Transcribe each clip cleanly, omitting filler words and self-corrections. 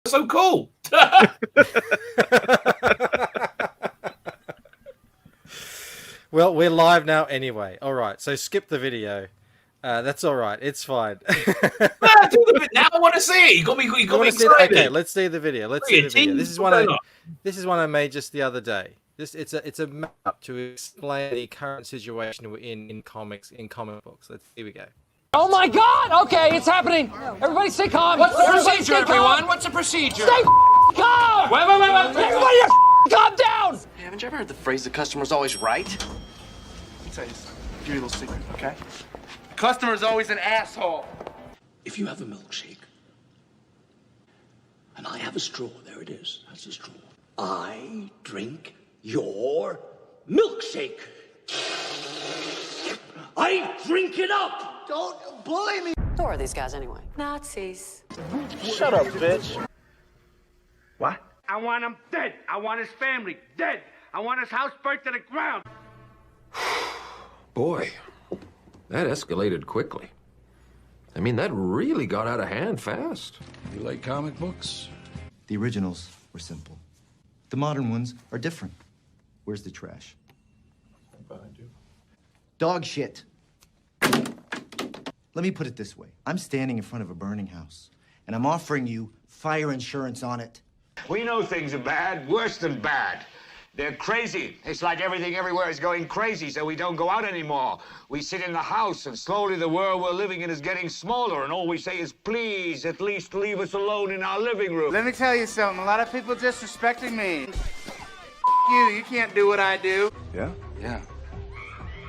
so cool. Well, we're live now anyway. All right, so skip the video. That's all right. It's fine. Now I want to see it. You got me excited. Okay, let's see the video. Let's see the video. This is one I made just the other day. It's a map to explain the current situation we're in comics, in comic books. Here we go. Oh my God! Okay, it's happening. Everybody stay calm. What's the procedure, everyone? What's the procedure? Stay calm. Wait. Everybody, calm down. Hey, haven't you ever heard the phrase "the customer's always right"? Let me tell you, give you a little secret, okay? The customer's always an asshole. If you have a milkshake, and I have a straw, there it is. That's a straw. I drink your milkshake. I drink it up. Don't bully me. Who are these guys anyway? Nazis. Shut up, bitch. What? I want him dead. I want his family dead. I want his house burnt to the ground. Boy, that escalated quickly. I mean, that really got out of hand fast. You like comic books? The originals were simple. The modern ones are different. Where's the trash? Behind you. Dog shit. Let me put it this way. I'm standing in front of a burning house, and I'm offering you fire insurance on it. We know things are bad, worse than bad. They're crazy. It's like everything everywhere is going crazy, so we don't go out anymore. We sit in the house, and slowly the world we're living in is getting smaller, and all we say is, please, at least leave us alone in our living room. Let me tell you something. A lot of people disrespecting me. You can't do what I do. Yeah? Yeah.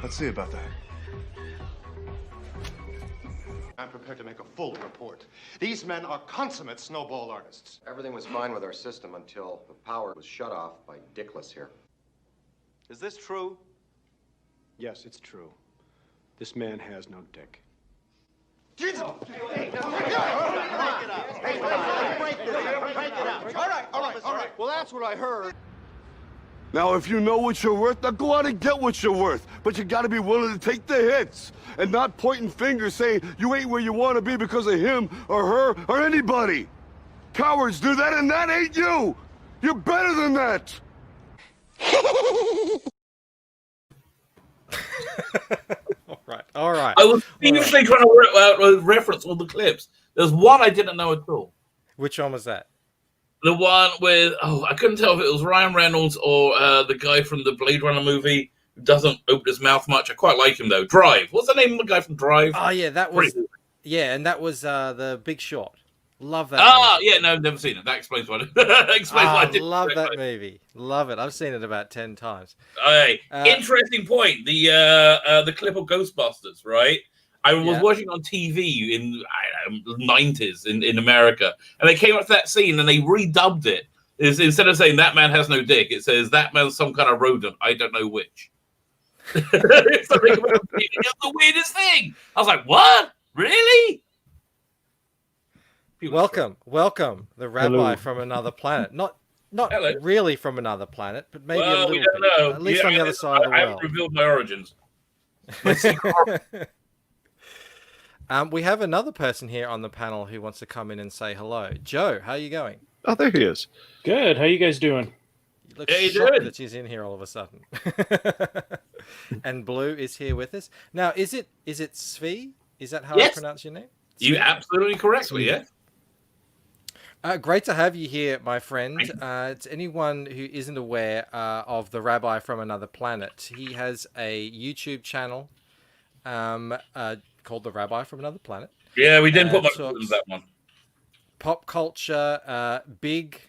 Let's see about that. I'm prepared to make a full report. These men are consummate snowball artists. Everything was fine with our system until the power was shut off by Dickless here. Is this true? Yes, it's true. This man has no dick. Jesus! Break it up. All right. Well, that's what I heard. Now, if you know what you're worth, now go out and get what you're worth. But you gotta be willing to take the hits and not pointing fingers saying you ain't where you want to be because of him or her or anybody. Cowards do that, and that ain't you. You're better than that. All right. I was seriously trying to reference all the clips. There's one I didn't know at all. Which one was that? The one with, I couldn't tell if it was Ryan Reynolds or the guy from the Blade Runner movie who doesn't open his mouth much. I quite like him, though. Drive. What's the name of the guy from Drive? Oh, yeah, that was... Yeah, and that was The Big Short. Love that movie. Yeah, no, never seen it. That explains why I didn't. Love that movie. Love it. I've seen it about 10 times. Hey, interesting point. The clip of Ghostbusters, right? I was watching on TV in the 90s in America, and they came up to that scene and they redubbed it. Instead of saying that man has no dick, it says that man's some kind of rodent. I don't know which. It's the weirdest thing. I was like, what? Really? Welcome, the Rabbi from another planet. Not really from another planet, but maybe a little bit. Know. At least on the other side of the world. I haven't revealed my origins. We have another person here on the panel who wants to come in and say hello. Joe, how are you going? Oh, there he is. Good. How you guys doing? You look shocked that she's in here all of a sudden. And Blue is here with us. Now, is it Tzvi? Is that how I pronounce your name? You absolutely correctly, yeah. Great to have you here, my friend. To anyone who isn't aware of the Rabbi from Another Planet, he has a YouTube channel called The Rabbi from Another Planet. Yeah, we didn't put much into that one. Pop culture, big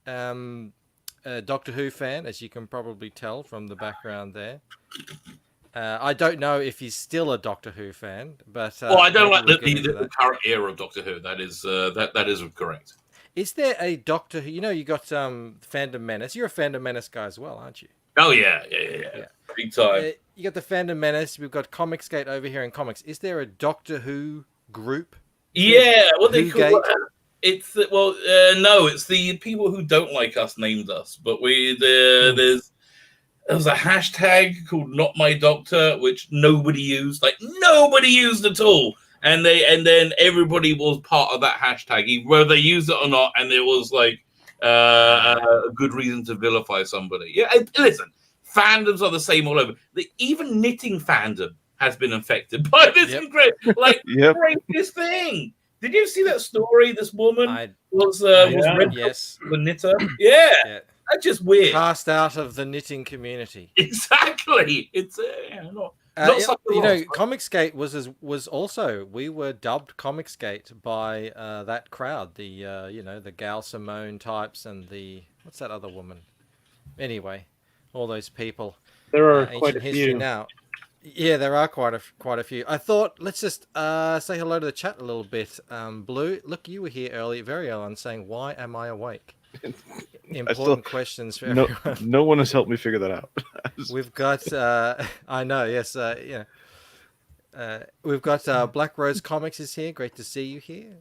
Doctor Who fan, as you can probably tell from the background there. I don't know if he's still a Doctor Who fan, but well, I don't like the current era of Doctor Who. That is that is correct. Is there a Doctor Who? You know, you got Fandom Menace. You're a Fandom Menace guy as well, aren't you? Oh yeah. Big time. You got the Fandom Menace. We've got Comicsgate over here in comics. Is there a Doctor Who group? Yeah, what they call it's no, it's the people who don't like us named us. But there's a hashtag called Not My Doctor, which nobody used. Like nobody used at all. and then everybody was part of that hashtag, whether they used it or not, and it was like a good reason to vilify somebody. Yeah, and listen, fandoms are the same all over. Even knitting fandom has been affected by this greatest thing. Did you see that story? This woman was yes, the knitter. Yeah. That's just weird. Cast out of the knitting community. Exactly. It's not Comicsgate was also, we were dubbed Comicsgate by that crowd, the Gal Simone types and what's that other woman? Anyway, all those people. There are quite a few now. Yeah, there are quite a few. I thought let's just say hello to the chat a little bit. Blue, look, you were here very early on saying, "Why am I awake?" Important questions for everyone. No one has helped me figure that out. We've got, I know, yes, we've got Black Rose Comics is here. Great to see you here.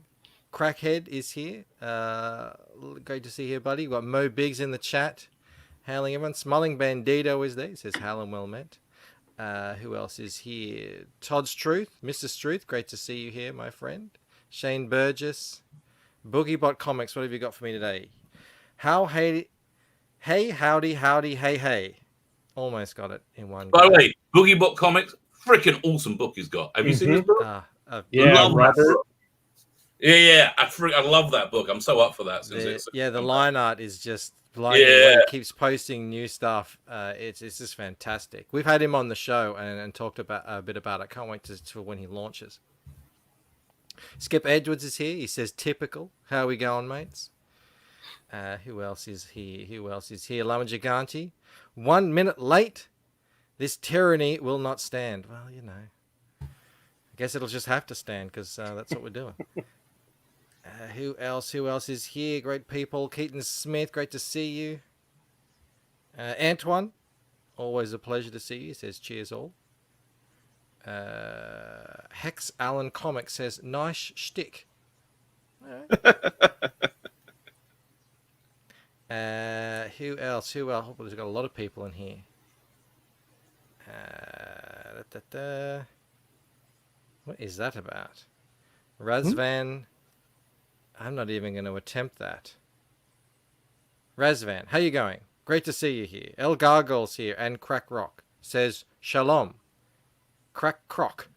Crackhead is here. Great to see you here, buddy. We've got Mo Biggs in the chat. Hailing everyone. Smiling Bandito is there. He says, "Hail and well met." Who else is here? Todd's Truth, Mr. Struth. Great to see you here, my friend. Shane Burgess. Boogiebot Comics. What have you got for me today? Hey, howdy, hey. Almost got it in one. By the way, Boogiebot Comics, freaking awesome book he's got. Have you seen this book? Robert. Yeah. I love that book. I'm so up for that. The line art is just blinding. He keeps posting new stuff. It's just fantastic. We've had him on the show and talked about a bit about it. Can't wait to when he launches. Skip Edwards is here. He says, "Typical. How are we going, mates?" Who else is here? Lama Giganti. 1 minute late. This tyranny will not stand. Well, I guess it'll just have to stand because that's what we're doing. Who else is here? Great people. Keaton Smith, great to see you. Antoine, always a pleasure to see you. He says, "Cheers all." Hex Allen Comics says, "Nice shtick." All right. Who else? Well, there's got a lot of people in here. What is that about? Razvan. I'm not even going to attempt that. Razvan, how you going? Great to see you here. El Gargoyle's here, and Crack Rock says, "Shalom." Crack Croc.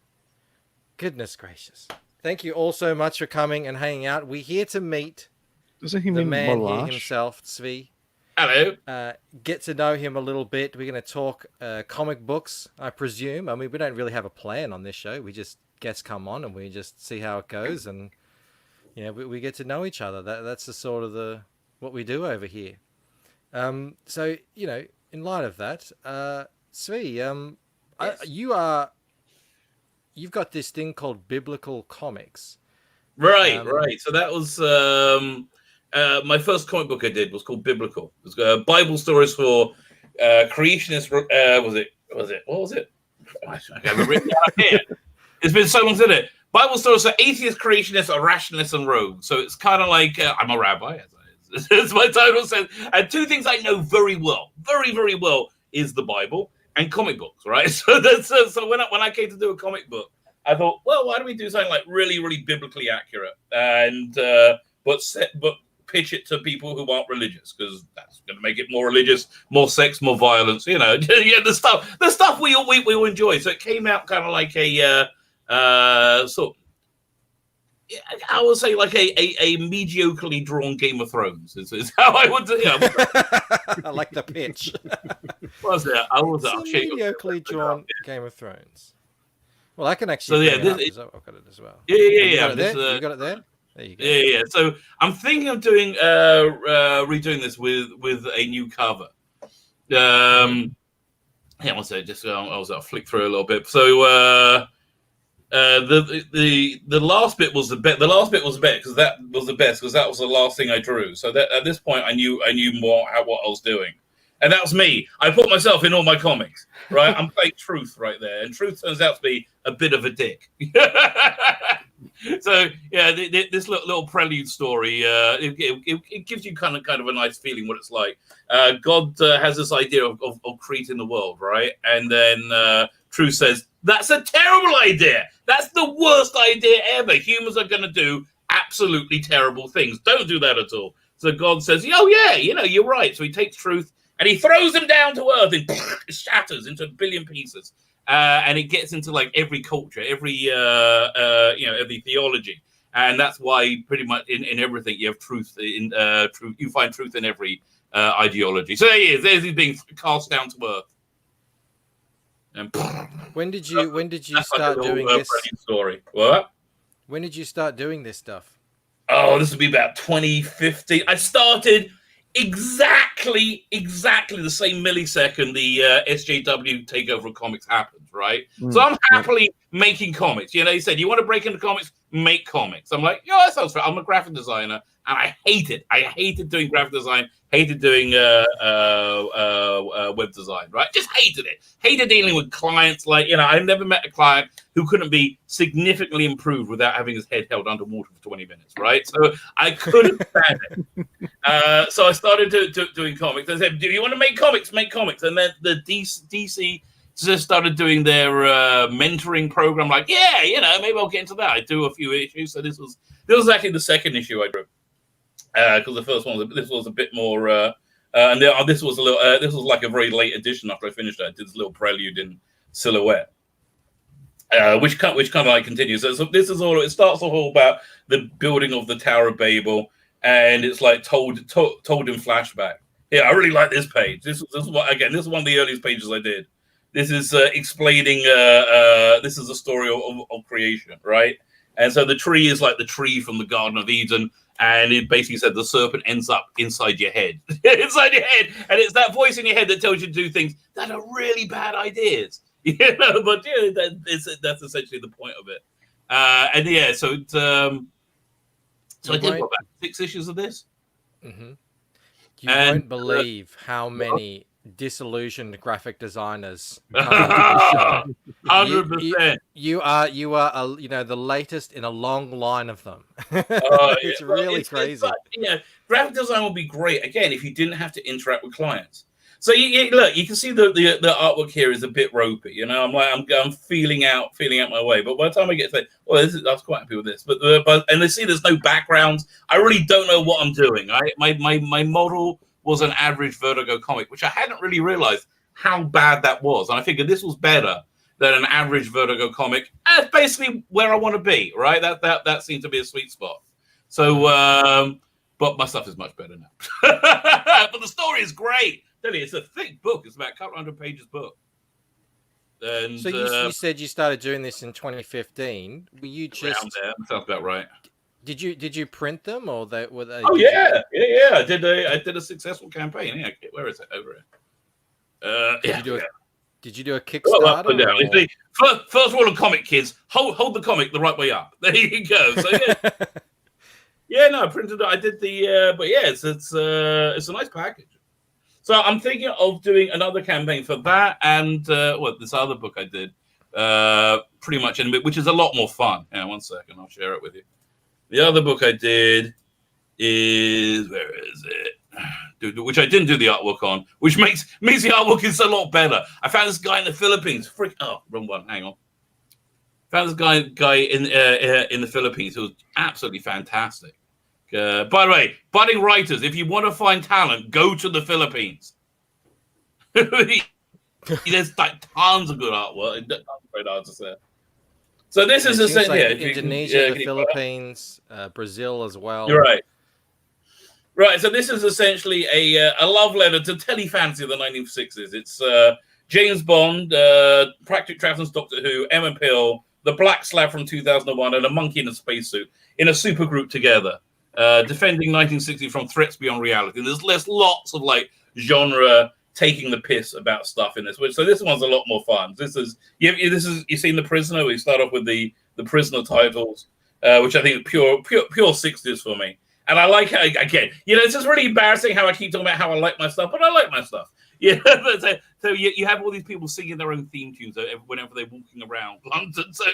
Goodness gracious. Thank you all so much for coming and hanging out. We're here to meet Doesn't he the mean man Malash? here himself, Tzvi. Hello. Get to know him a little bit. We're going to talk comic books, I presume. I mean, we don't really have a plan on this show. We just guests come on and we just see how it goes, and we get to know each other. That's the sort of what we do over here. So in light of that, Tzvi, yes. You've got this thing called Biblical Comics. Right. So that was my first comic book I did was called Biblical. It was Bible stories for creationists. What was it? I have it written down here. It's been so long since it. Bible stories for atheists, creationists, irrationalists, and rogues. So it's kind of like I'm a rabbi, as my title says. And two things I know very well, very, very well, is the Bible and comic books, right? So when I came to do a comic book, I thought, well, why don't we do something like really, really biblically accurate, and but pitch it to people who aren't religious, because that's going to make it more religious, more sex, more violence. The stuff we all enjoy. So it came out kind of like a sort. I would say like a mediocrely drawn Game of Thrones is how I would do. I like the pitch. Was it? I was mediocrely drawn Game of Thrones. Well, I can actually. I've got it as well. Yeah. You got it there. There you go. Yeah. So I'm thinking of doing redoing this with a new cover. One second, just I'll flick through a little bit. So the last bit was the best. The last bit was the best because that was the best because that was the last thing I drew. So that at this point I knew more what I was doing, and that was me. I put myself in all my comics, right? I'm playing Truth right there, and Truth turns out to be a bit of a dick. So yeah, this little prelude story, it gives you kind of a nice feeling what it's like. God has this idea of creating the world, right? And then Truth says, That's a terrible idea. That's the worst idea ever. Humans are going to do absolutely terrible things. Don't do that at all. So God says, oh, yeah, you're right. So he takes truth and he throws them down to earth and it shatters into a billion pieces. And it gets into like every culture, every theology. And that's why pretty much in everything you have truth. You find truth in every ideology. So there he is. There's he being cast down to earth. And when did you start doing this story? What? When did you start doing this stuff? Oh, this would be about 2015. I started exactly the same millisecond the SJW takeover of comics happened, right? So I'm happily making comics. He said, you want to break into comics? Make comics. I'm like, that sounds fair. I'm a graphic designer, and I hate it. I hated doing graphic design, hated doing web design, right? Just hated it. Hated dealing with clients. I've never met a client who couldn't be significantly improved without having his head held underwater for 20 minutes, right? So I couldn't stand it. So I started doing comics. I said, do you want to make comics? Make comics. And then the DC just started doing their mentoring program. Like, maybe I'll get into that. I do a few issues. So this was actually the second issue I drew. Because the first one, this was a bit more, and this was a little. This was like a very late edition. After I finished it, I did this little prelude in silhouette, which kind of like continues. So this is all. It starts off all about the building of the Tower of Babel, and it's like told in flashback. Yeah, I really like this page. This is one of the earliest pages I did. This is explaining. This is the story of creation, right? And so the tree is like the tree from the Garden of Eden. And it basically said the serpent ends up inside your head. Inside your head. And it's that voice in your head that tells you to do things that are really bad ideas. But that's essentially the point of it. So I did about 6 issues of this. Mm-hmm. You won't believe how many disillusioned graphic designers come into the show. 100%. You are the latest in a long line of them. It's really crazy. Graphic design would be great again if you didn't have to interact with clients. So look, you can see the artwork here is a bit ropey. I'm feeling out my way. But by the time I get to say, I was quite happy with this. But they see there's no backgrounds. I really don't know what I'm doing. My model was an average Vertigo comic, which I hadn't really realized how bad that was. And I figured this was better than an average Vertigo comic. And it's basically where I want to be, right? That seemed to be a sweet spot. So, but my stuff is much better now. But the story is great. Tell you, it's a thick book. It's about a couple 100 pages book. And, so you said you started doing this in 2015. Were you just... Around there. That sounds about right. Did you print them or were they? Oh yeah. I did a successful campaign. Yeah, where is it? Over here. Did you do a Kickstarter? First rule of comic, kids: hold the comic the right way up. There you go. So I printed it. I did the. But yeah, it's a nice package. So I'm thinking of doing another campaign for that and this other book I did. Pretty much in a bit, which is a lot more fun. Yeah, 1 second, I'll share it with you. The other book I did is where is it? Which I didn't do the artwork on, which makes the artwork is a lot better. I found this guy in the Philippines. Wrong one. Hang on. Found this guy in the Philippines who was absolutely fantastic. By the way, budding writers, if you want to find talent, go to the Philippines. There's like tons of good artwork. Great artists there. So this is essentially Indonesia, the Philippines, Brazil as well. You're right. Right. So this is essentially a love letter to telefantasy of the 1960s. It's James Bond, Practic Travels, Doctor Who, Emma Pill, the Black Slab from 2001, and a monkey in a spacesuit in a supergroup together, defending 1960 from threats beyond reality. And there's lots of like genre taking the piss about stuff in this. So this one's a lot more fun. You've seen The Prisoner. We start off with the Prisoner titles, which I think are pure 60s for me. And I like how, again, it's just really embarrassing how I keep talking about how I like my stuff, but I like my stuff. So you have all these people singing their own theme tunes whenever they're walking around London. So,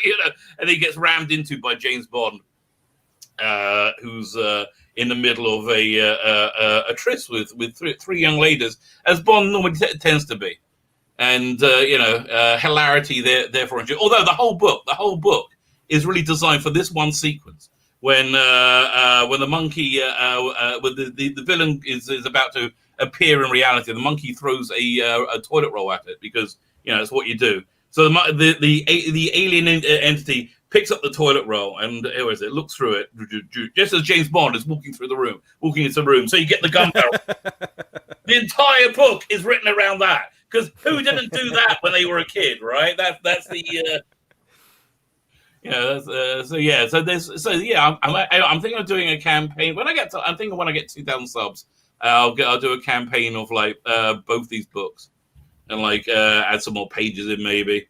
and he gets rammed into by James Bond, who's in the middle of a tryst with three young ladies, as Bond normally tends to be. and hilarity therefore. Although the whole book is really designed for this one sequence when the monkey, when the villain is about to appear in reality, the monkey throws a toilet roll at it because it's what you do. So the alien entity picks up the toilet roll and it looks through it just as James Bond is walking into the room. So you get the gun barrel. The entire book is written around that because who didn't do that when they were a kid, right? That's the I'm thinking of doing a campaign when I get 2,000 subs. I'll do a campaign of like both these books and like add some more pages in maybe.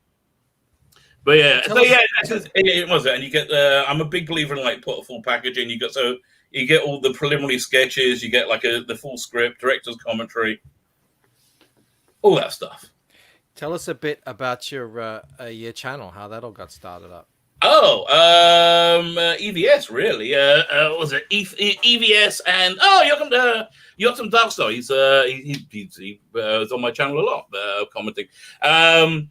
But it was it. And you get I'm a big believer in like put a full package in. You get all the preliminary sketches, you get like the full script, director's commentary, all that stuff. Tell us a bit about your channel, how that all got started up. EVS really. What was it EVS and Yotam Darkstar. He was on my channel a lot, commenting. I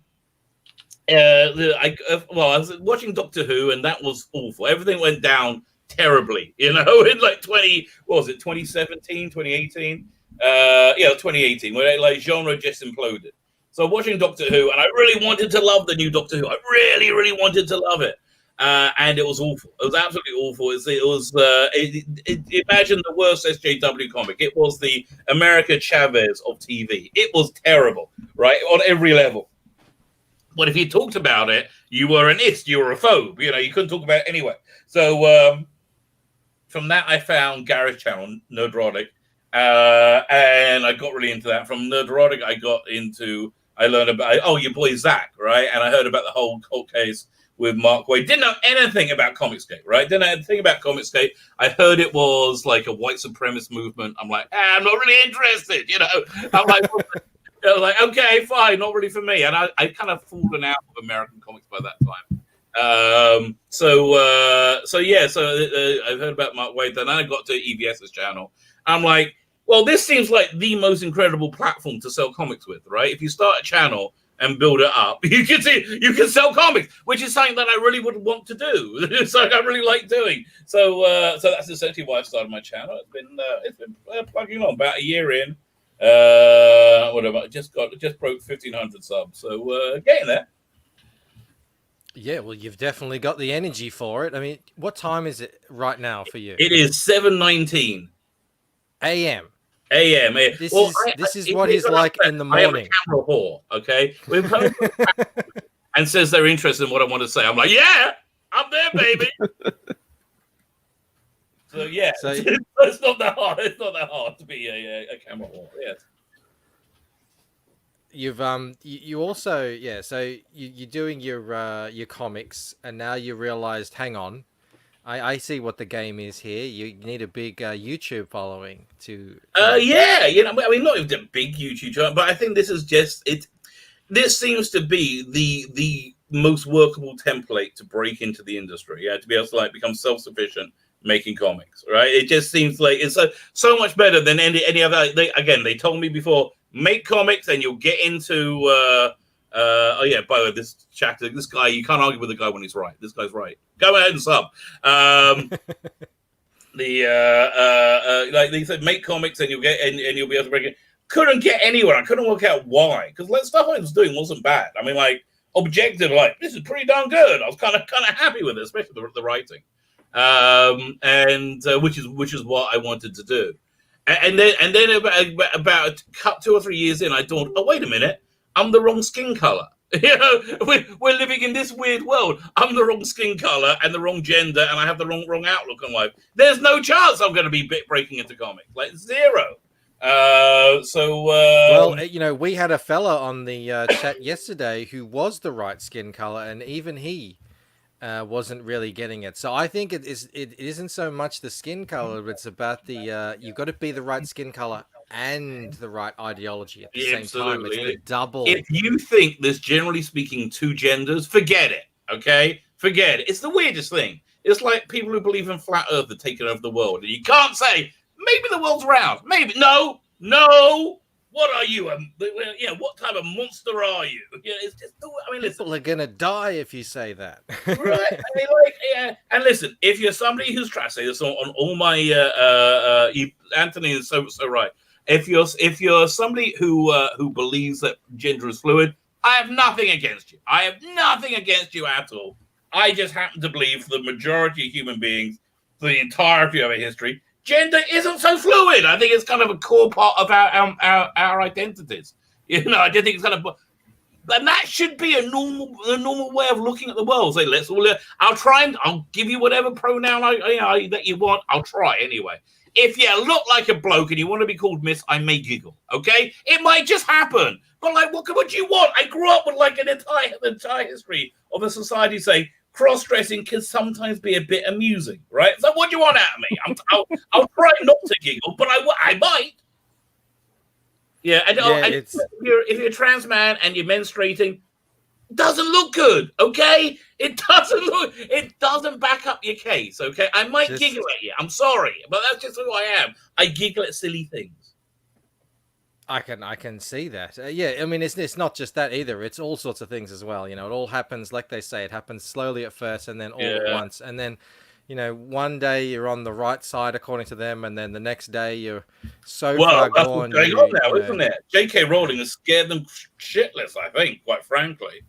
was watching Doctor Who, and that was awful. Everything went down terribly, in like 2017, 2018. 2018, where like genre just imploded. So watching Doctor Who, and I really wanted to love the new Doctor Who. I really, really wanted to love it. And it was awful. It was absolutely awful. Imagine the worst SJW comic. It was the America Chavez of TV. It was terrible, right? On every level. But if you talked about it, you were an ist, you were a phobe. You couldn't talk about it anyway. So from that, I found Gareth's channel, Nerdrotic. And I got really into that. From Nerdrotic, I learned about, your boy Zach, right? And I heard about the whole cold case with Mark Waid. Didn't know anything about Comicsgate, right? Didn't know anything about Comicsgate. I heard it was like a white supremacist movement. I'm like, I'm not really interested, I'm like, I was like, okay, fine, not really for me. And I kind of fallen out of American comics by that time. I've heard about Mark Waid. Then I got to EVS's channel. I'm like, well, this seems like the most incredible platform to sell comics with, right? If you start a channel and build it up, you can sell comics, which is something that I really would want to do. It's like I really like doing. So that's essentially why I started my channel. It's been plugging on about a year in. Just broke 1,500 subs, so getting there. Yeah, well, you've definitely got the energy for it. I mean, what time is it right now for you? It is 7:19 a.m. This is what he's like in the morning. I am a camera whore, okay? And says they're interested in what I want to say. I'm like, yeah, I'm there, baby. So yeah, it's not that hard. It's not that hard to be a camera whore. Yes. You've you also so you're doing your comics, and now you realized, hang on, I see what the game is here. You need a big YouTube following to. Not even a big YouTube channel, but I think this is just it. This seems to be the most workable template to break into the industry. To be able to like become self-sufficient making comics, right? It just seems like it's so much better than any other. They told me before, make comics and you'll get into. By the way, this chapter, this guy, you can't argue with the guy when he's right. This guy's right. Go ahead and sub. Like they said, make comics and you'll get and you'll be able to break it. Couldn't get anywhere. I couldn't work out why, because like stuff I was doing wasn't bad. I mean, like objective, like this is pretty darn good. I was kind of happy with it, especially the writing, which is what I wanted to do. And then about 2 or 3 years in, I thought, oh wait a minute. I'm the wrong skin color. We're living in this weird world. I'm the wrong skin color and the wrong gender, and I have the wrong outlook on life. There's no chance I'm going to be breaking into comics, like zero. We had a fella on the chat yesterday who was the right skin color, and even he wasn't really getting it. So I think it isn't so much the skin color, but it's about the you've got to be the right skin color and the right ideology at the same time. It's the double. If you think there's generally speaking two genders, forget it. Okay, forget it. It's the weirdest thing. It's like people who believe in flat Earth are taking over the world, and you can't say maybe the world's round. Maybe no. What are you? What type of monster are you? It's just. I mean, people are gonna die if you say that. Right? I mean, and listen, if you're somebody who's trying to say this on all my Anthony is so right. If you're somebody who believes that gender is fluid, I have nothing against you. I have nothing against you at all. I just happen to believe for the majority of human beings, for the entirety of our history, gender isn't so fluid. I think it's kind of a core part of our identities. I just think it's kind of. And that should be a normal way of looking at the world. Say, let's all. I'll give you whatever pronoun that you want. I'll try anyway. If you look like a bloke and you want to be called Miss, I may giggle. Okay, it might just happen. But what do you want? I grew up with an entire history of a society saying cross-dressing can sometimes be a bit amusing, right? So what do you want out of me? I'll try not to giggle, but I might. Yeah, if you're a trans man and you're menstruating, it doesn't look good, okay? It doesn't back up your case, okay? I might giggle at you. I'm sorry, but that's just who I am. I giggle at silly things. I can see that. I mean, it's not just that either. It's all sorts of things as well. It all happens, like they say, it happens slowly at first and then all at once. And then, one day you're on the right side according to them, and then the next day you're so far that's gone. What's going on now, isn't it? J.K. Rowling has scared them shitless, I think, quite frankly.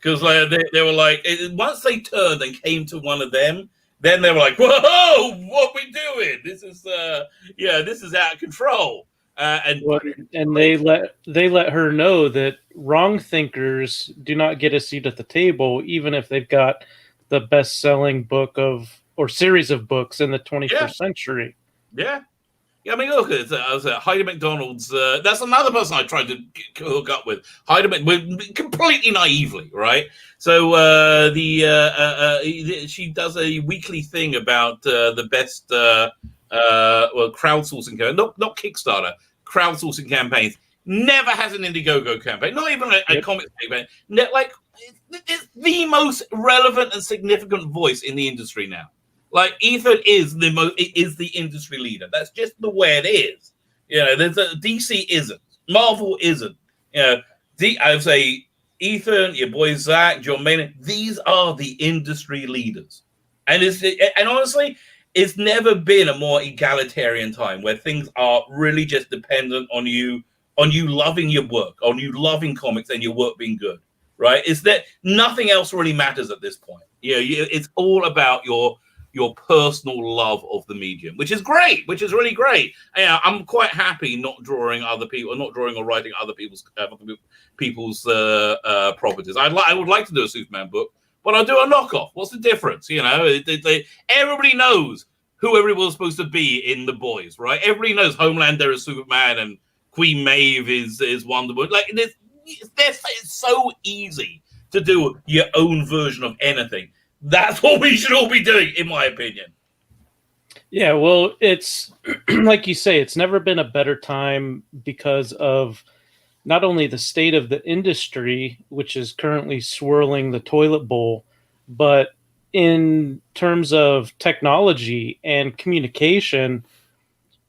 Because they were like, once they turned and came to one of them, then they were like, whoa, what are we doing? This is out of control. And they let her know that wrong thinkers do not get a seat at the table, even if they've got the best-selling book or series of books in the 21st century. Yeah. I mean, look, I was at Heidi McDonald's. That's another person I tried to hook up with. Heidi completely naively, right? So she does a weekly thing about the best crowdsourcing campaign, not Kickstarter, crowdsourcing campaigns. Never has an Indiegogo campaign, not even a comics campaign. It's the most relevant and significant voice in the industry now. Ethan is the industry leader. That's just the way it is. DC isn't. Marvel isn't. I would say Ethan, your boy Zach, John Maynard. These are the industry leaders, and honestly, it's never been a more egalitarian time where things are really just dependent on you loving your work, on you loving comics, and your work being good. Right? Is that nothing else really matters at this point? It's all about your personal love of the medium, which is really great. I'm quite happy not drawing other people, not drawing or writing other people's properties. I would like to do a Superman book, but I'll do a knockoff. What's the difference? Everybody knows who everyone's supposed to be in the boys, right? Everybody knows Homelander is Superman and Queen Maeve is Wonder Woman. It's so easy to do your own version of anything. That's what we should all be doing, in my opinion. Yeah, well, it's like you say, it's never been a better time because of not only the state of the industry, which is currently swirling the toilet bowl, but in terms of technology and communication,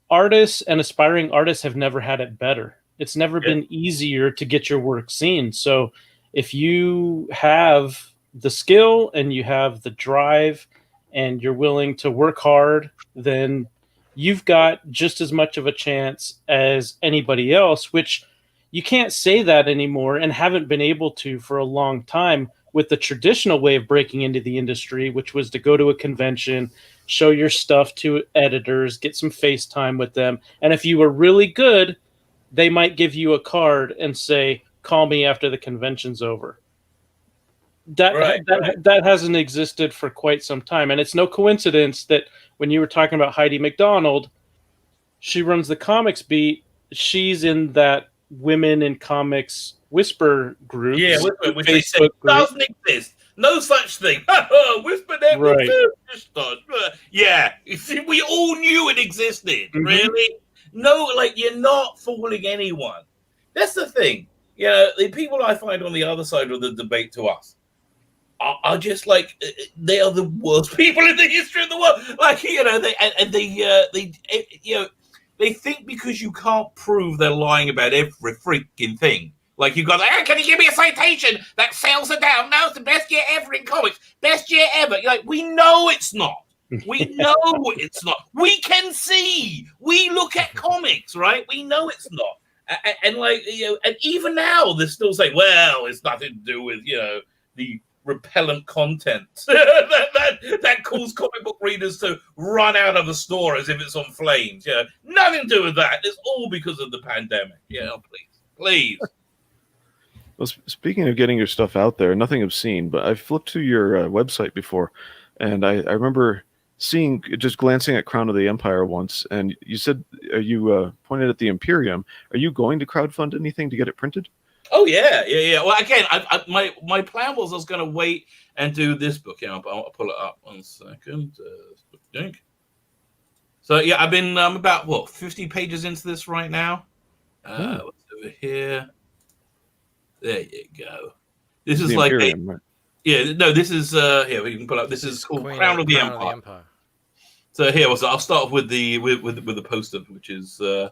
artists and aspiring artists have never had it better. It's never been easier to get your work seen. So if you have the skill and you have the drive and you're willing to work hard, then you've got just as much of a chance as anybody else, which you can't say that anymore and haven't been able to for a long time with the traditional way of breaking into the industry, which was to go to a convention, show your stuff to editors, get some FaceTime with them. And if you were really good, they might give you a card and say, call me after the convention's over. That hasn't existed for quite some time. And it's no coincidence that when you were talking about Heidi McDonald, she runs the comics beat. She's in that Women in Comics Whisper group. Yeah, Whisper, which they said doesn't exist. No such thing. Whisper never existed. Yeah, we all knew it existed. Mm-hmm. Really? No, you're not fooling anyone. That's the thing. The people I find on the other side of the debate to us are just they are the worst people in the history of the world. they think because you can't prove they're lying about every freaking thing. Like you got, hey, can you give me a citation that sales are down? No, it's the best year ever in comics. Best year ever. You're like, we know it's not. We know it's not. We can see. We look at comics, right? We know it's not. And like, and even now they're still saying, well, it's nothing to do with, the repellent content that caused comic book readers to run out of the store as if it's on flames. Nothing to do with that. It's all because of the pandemic. Please. Well, speaking of getting your stuff out there, nothing obscene, but I flipped to your website before, and I remember glancing at Crown of the Empire once, and you said you pointed at the Imperium. Are you going to crowdfund anything to get it printed? Oh yeah. Well, again, my plan was I was going to wait and do this book. I'll pull it up 1 second. So yeah, I'm about 50 pages into this right now. What's over here? There you go. This is like Imperium, right? Yeah. No, this is here. We can pull up. This is called Crown of the Empire. So here, I'll start with the poster, which is. So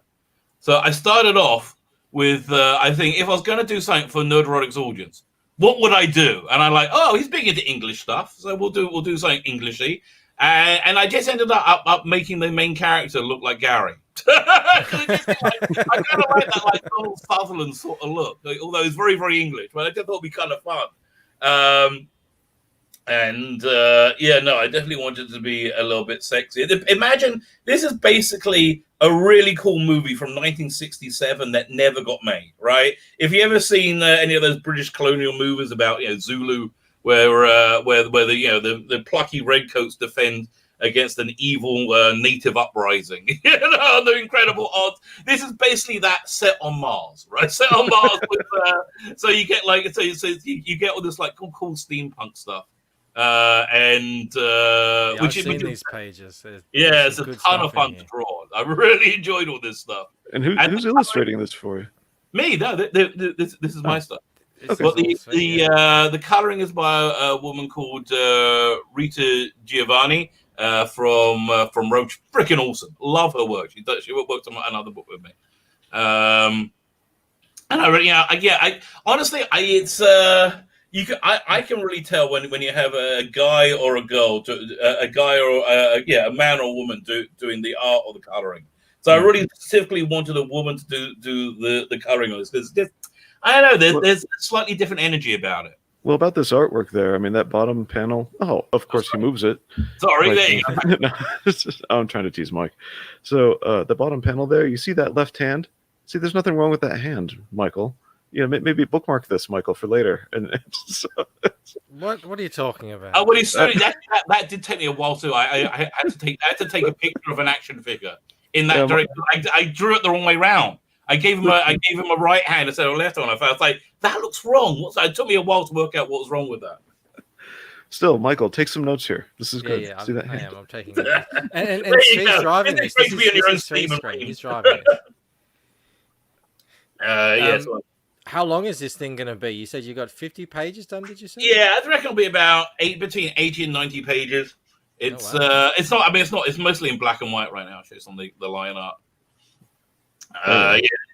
I started off with I think if I was going to do something for Nerderotic's audience, what would I do? And I'm like, he's big into English stuff, so we'll do something Englishy. And I just ended up making the main character look like Gary. I kind of like that like Donald Sutherland sort of look, although it's very, very English. But I just thought it'd be kind of fun. I definitely wanted it to be a little bit sexy. Imagine this is basically a really cool movie from 1967 that never got made, right? If you ever seen any of those British colonial movies about Zulu, where the plucky redcoats defend against an evil native uprising, the incredible odds. This is basically that set on Mars, right? Set on Mars with, so you get you get all this like cool steampunk stuff. I've seen these pages. It's a ton of fun to draw. I really enjoyed all this stuff. And who's illustrating this for you? Me. No, this is my stuff. Okay. But the coloring is by a woman called Rita Giovanni from Roach. Freaking awesome. Love her work. She worked on another book with me. And I honestly, it's. I can really tell when you have a guy or a girl, a man or a woman doing the art or the coloring. So I really specifically wanted a woman to do the coloring on this because I don't know there's a slightly different energy about it. Well, about this artwork there, I mean that bottom panel. Oh, of course he moves it. Sorry, there you go. I'm trying to tease Mike. So the bottom panel there, you see that left hand? See, there's nothing wrong with that hand, Michael. Maybe bookmark this, Michael, for later. And what are you talking about? What he's saying, that did take me a while too. I had to take a picture of an action figure in that direction. I drew it the wrong way round. I gave him a right hand instead of a left one. I was like, that looks wrong. It took me a while to work out what was wrong with that. Still, Michael, take some notes here. This is good. Yeah, see that? I'm taking notes. And Steve's driving this. This is Steve's screen. He's driving it. Yes. How long is this thing going to be? You said you got 50 pages done, did you say? Yeah, I reckon it'll be about between 80 and 90 pages. It's it's not. I mean, it's not. It's mostly in black and white right now. It's on the line art.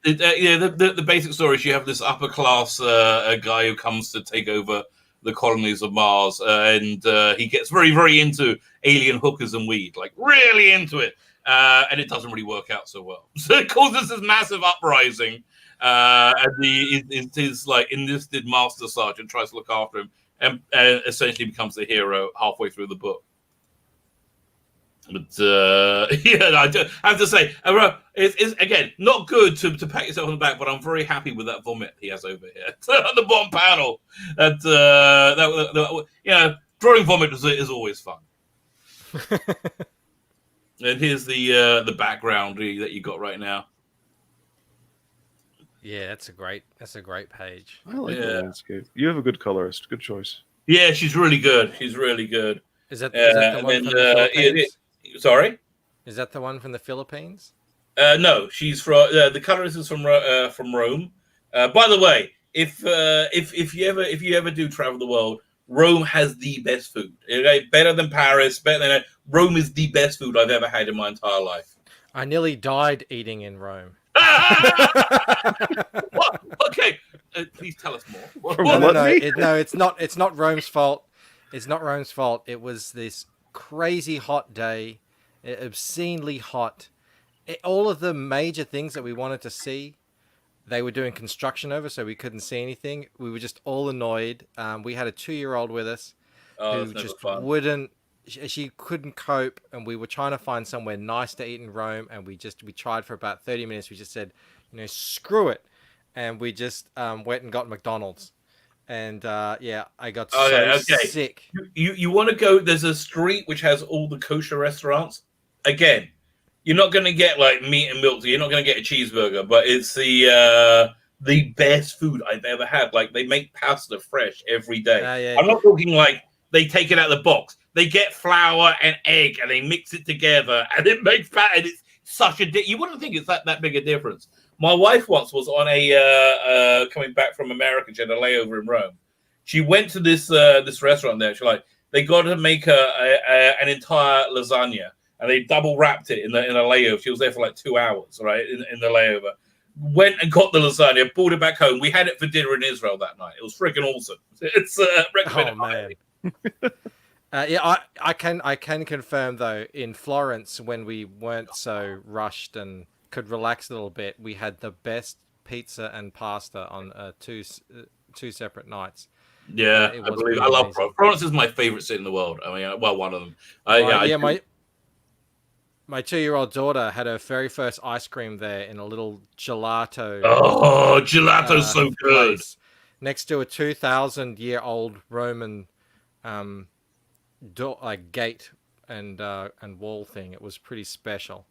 The basic story is you have this upper class a guy who comes to take over the colonies of Mars, and he gets very, very into alien hookers and weed, like really into it, and it doesn't really work out so well. So it causes this massive uprising. And his like enlisted master sergeant tries to look after him and essentially becomes the hero halfway through the book. But I have to say, it's again not good to pat yourself on the back, but I'm very happy with that vomit he has over here on the bottom panel. Drawing vomit is always fun. And here's the background that you got right now. Yeah, that's a great page. I like the landscape. You have a good colorist. Good choice. Yeah, she's really good. She's really good. Is that the one from the Philippines? Sorry? Is that the one from the Philippines? No, she's from the colorist is from Rome. By the way, if you ever do travel the world, Rome has the best food. Okay? Better than Paris. Rome is the best food I've ever had in my entire life. I nearly died eating in Rome. What? Okay, please tell us more. No, it's not. It's not Rome's fault. It's not Rome's fault. It was this crazy hot day, obscenely hot. All of the major things that we wanted to see, they were doing construction over, so we couldn't see anything. We were just all annoyed. We had a 2-year-old with us who just wouldn't. She couldn't cope, and we were trying to find somewhere nice to eat in Rome, and we tried for about 30 minutes. We just said, screw it, and we just went and got McDonald's, and I got sick. You want to go? There's a street which has all the kosher restaurants. Again, you're not going to get like meat and milk. You're not going to get a cheeseburger, but it's the best food I've ever had. Like they make pasta fresh every day. I'm not talking like they take it out of the box. They get flour and egg and they mix it together and it makes fat. And it's such a you wouldn't think it's that big a difference. My wife once was on a coming back from America. She had a layover in Rome. She went to this restaurant there. She's like, they got to make an entire lasagna and they double wrapped it in a layover. She was there for like 2 hours, right, in the layover. Went and got the lasagna, brought it back home. We had it for dinner in Israel that night. It was freaking awesome. It's recommended. Oh man. I can confirm though, in Florence when we weren't so rushed and could relax a little bit, we had the best pizza and pasta on two separate nights. Yeah, I believe. I love Florence. Florence is my favorite city in the world. I mean, well, one of them. My 2-year-old daughter had her very first ice cream there in a little gelato. Oh, gelato's so good. Next to a 2,000-year-old Roman gate and wall thing. It was pretty special.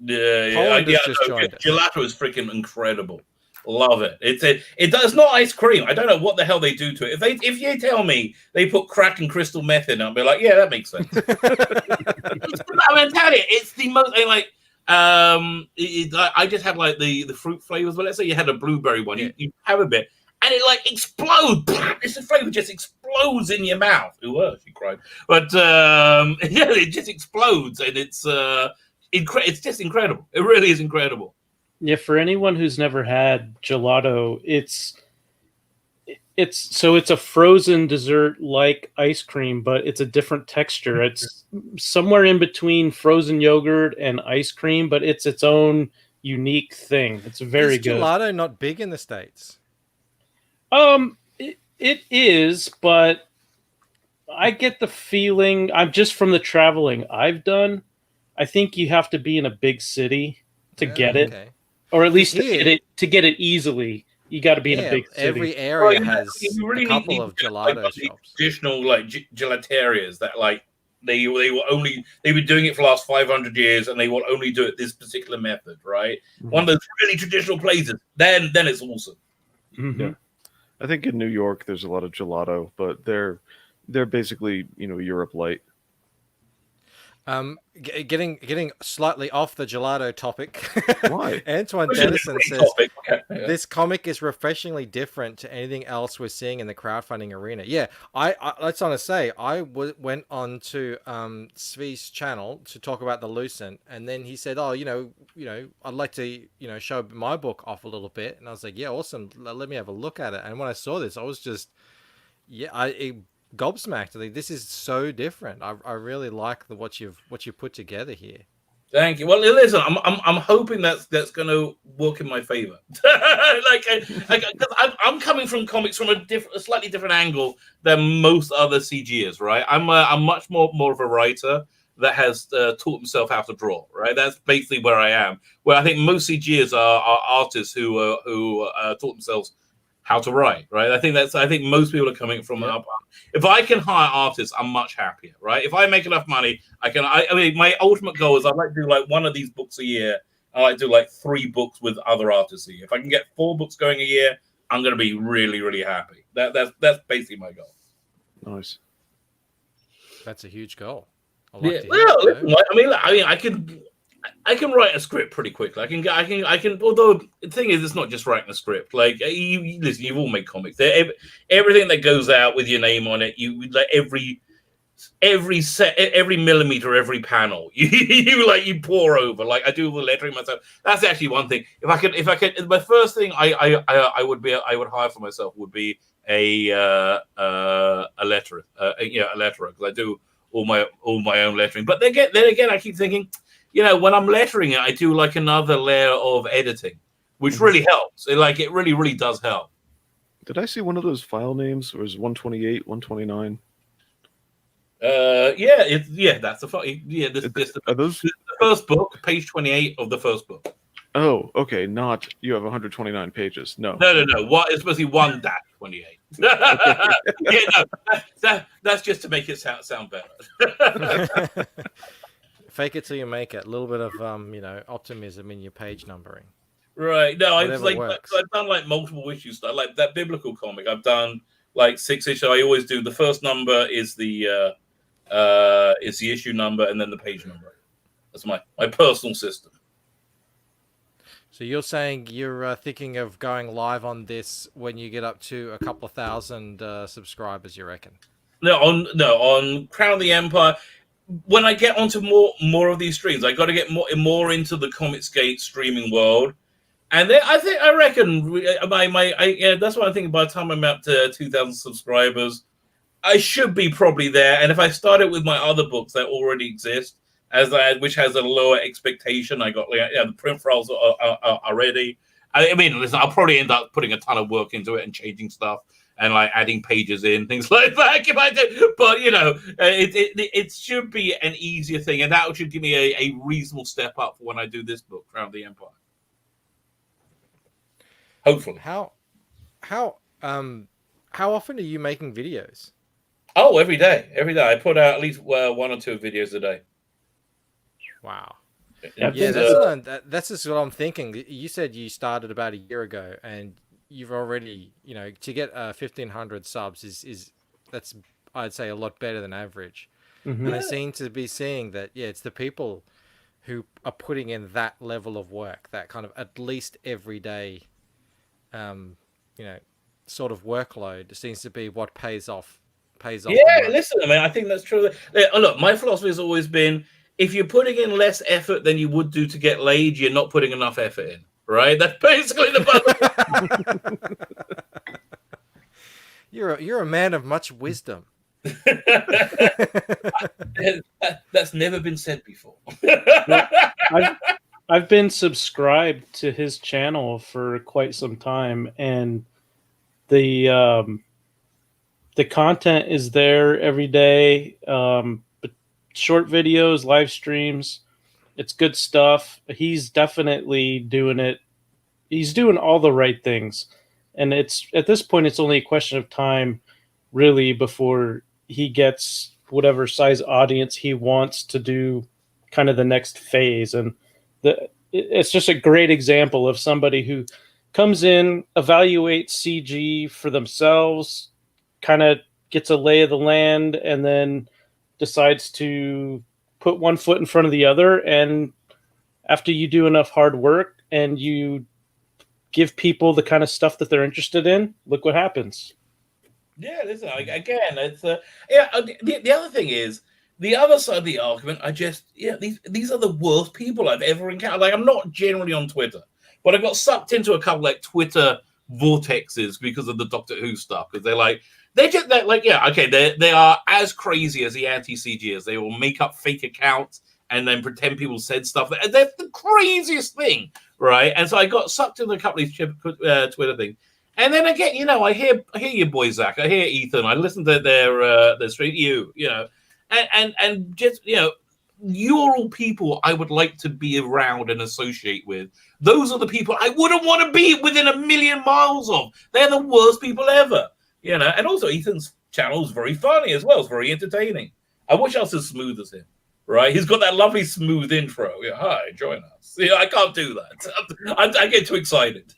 Yeah. Gelato is freaking incredible. Love it. It's not ice cream. I don't know what the hell they do to it. If you tell me they put crack and crystal meth in it, I'll be like, yeah, that makes sense. I'm telling you, it's the most I just had like the fruit flavors. But let's say you had a blueberry one, you have a bit, and it like explodes. It's the flavor just explodes in your mouth. Ooh, she cried. But it just explodes, and it's just incredible. It really is incredible. Yeah, for anyone who's never had gelato, it's a frozen dessert like ice cream, but it's a different texture. It's somewhere in between frozen yogurt and ice cream, but it's its own unique thing. It's very good. Is gelato not big in the States? It is, but I get the feeling, I'm just from the traveling I've done, I think you have to be in a big city to get it. Okay. Or at least to get it easily, you got to be in a big city. Every area has a couple of gelato shops. Traditional gelaterias that they they've been doing it for the last 500 years, and they will only do it this particular method, right? Mm-hmm. One of those really traditional places. Then it's awesome. Mm-hmm. Yeah. I think in New York there's a lot of gelato, but they're basically Europe light. Getting slightly off the gelato topic. Why? Antoine Dennison says this comic is refreshingly different to anything else we're seeing in the crowdfunding arena. Yeah, I let's honest say I went on to Tzvi's channel to talk about the Lucent, and then he said, "Oh, I'd like to show my book off a little bit," and I was like, "Yeah, awesome. Let me have a look at it." And when I saw this, I was just gobsmacked. I think this is so different. I really like what you've put together here. Thank you. Well, listen, I'm hoping that's going to work in my favor. I'm coming from comics from a slightly different angle than most other CGers, right? I'm much more of a writer that has taught himself how to draw, right? That's basically where I am. Where I think most CGers are artists who taught themselves how to write, right? I think most people are coming from up. If I can hire artists, I'm much happier, right? If I make enough money, I mean, my ultimate goal is I'd like to do like one of these books a year. I like to do like 3 books with other artists a year. If I can get 4 books going a year, I'm going to be really, really happy. That's basically my goal. Nice. That's a huge goal. I can write a script pretty quickly. I can. Although the thing is, it's not just writing a script. Like listen, you've all made comics. Everything that goes out with your name on it, every every millimeter, every panel, you pour over. Like I do all the lettering myself. That's actually one thing. If I could, my first thing I would hire for myself would be a letterer, a letterer, because I do all my own lettering. But then again, I keep thinking, when I'm lettering it, I do like another layer of editing, which really helps. It really does help. Did I see one of those file names? Was 128, 129? That's the file. Yeah, are those the first book, page 28 of the first book. Oh, okay. Not you have 129 pages. No. What? It's supposed to be 1-28. That's just to make it sound better. Fake it till you make it. A little bit of optimism in your page numbering. Right. No, I've done like multiple issue stuff. Like that biblical comic, I've done like 6 issues. I always do the first number is the issue number and then the page number. That's my personal system. So you're saying you're thinking of going live on this when you get up to a couple of thousand subscribers, you reckon? No, on Crown of the Empire. When I get onto more of these streams, I got to get more into the Comicsgate streaming world, and then I reckon that's what I think. By the time I'm up to 2,000 subscribers, I should be probably there. And if I started with my other books that already exist, which has a lower expectation, I got the print files are ready. I mean, listen, I'll probably end up putting a ton of work into it and changing stuff and like adding pages in, things like that. If I do, but it should be an easier thing, and that should give me a reasonable step up for when I do this book, Crown of the Empire. Hopefully. How often are you making videos? Oh, every day. I put out at least 1 or 2 videos a day. Wow. Yeah, that's just what I'm thinking. You said you started about a year ago, and you've already, to get 1,500 subs is that's, I'd say, a lot better than average. Mm-hmm. And I seem to be seeing that, it's the people who are putting in that level of work, that kind of at least every day, sort of workload seems to be what pays off. Yeah, listen, I mean, I think that's true. Look, my philosophy has always been, if you're putting in less effort than you would do to get laid, you're not putting enough effort in, right? That's basically the You're a man of much wisdom. That's never been said before. I've been subscribed to his channel for quite some time, and the content is there every day. Short videos, live streams. It's good stuff. He's definitely doing it. He's doing all the right things. And it's at this point, it's only a question of time, really, before he gets whatever size audience he wants to do kind of the next phase. And it's just a great example of somebody who comes in, evaluates CG for themselves, kind of gets a lay of the land, and then decides to put one foot in front of the other. And after you do enough hard work and you give people the kind of stuff that they're interested in, look what happens. Yeah, listen, again, it's the other thing is, the other side of the argument, these are the worst people I've ever encountered. Like, I'm not generally on Twitter, but I got sucked into a couple like Twitter vortexes because of the Doctor Who stuff, because they are as crazy as the anti-CGers. They will make up fake accounts and then pretend people said stuff. That's the craziest thing, right? And so I got sucked into a couple of these Twitter things. And then again, I hear your boy Zach, I hear Ethan, I listen to their stream, and just, you're all people I would like to be around and associate with. Those are the people I wouldn't want to be within a million miles of. They're the worst people ever. And also Ethan's channel is very funny as well. It's very entertaining. I wish I was as smooth as him, right? He's got that lovely smooth intro. Yeah, hi, join us. I can't do that. I get too excited.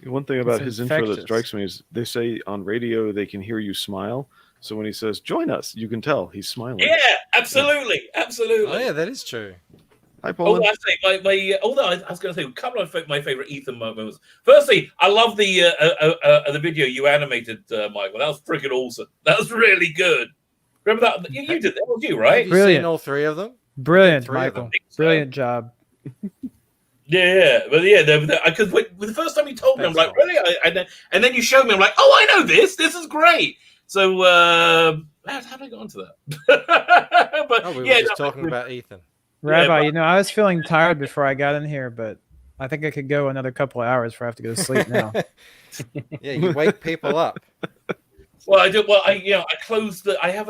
One thing about his intro that strikes me is they say on radio they can hear you smile. So when he says, join us, you can tell he's smiling. Yeah, absolutely. Absolutely. Oh, yeah, that is true. Hi, Poland. I was going to say a couple of my favorite Ethan moments. Firstly, I love the video you animated, Michael. That was freaking awesome. That was really good. Remember that? You did that, was you, right? Have you seen all three of them? Brilliant, Three of Michael. them. Brilliant job. Yeah, but yeah, because the first time you told me, I'm like, really? And then you showed me, I'm like, oh, I know this. This is great. So, how did I get onto that? But we were just talking about Ethan. Rabbi, I was feeling tired before I got in here, but I think I could go another couple of hours before I have to go to sleep now. Yeah, you wake people up. Well, I do. Well, I closed the. I have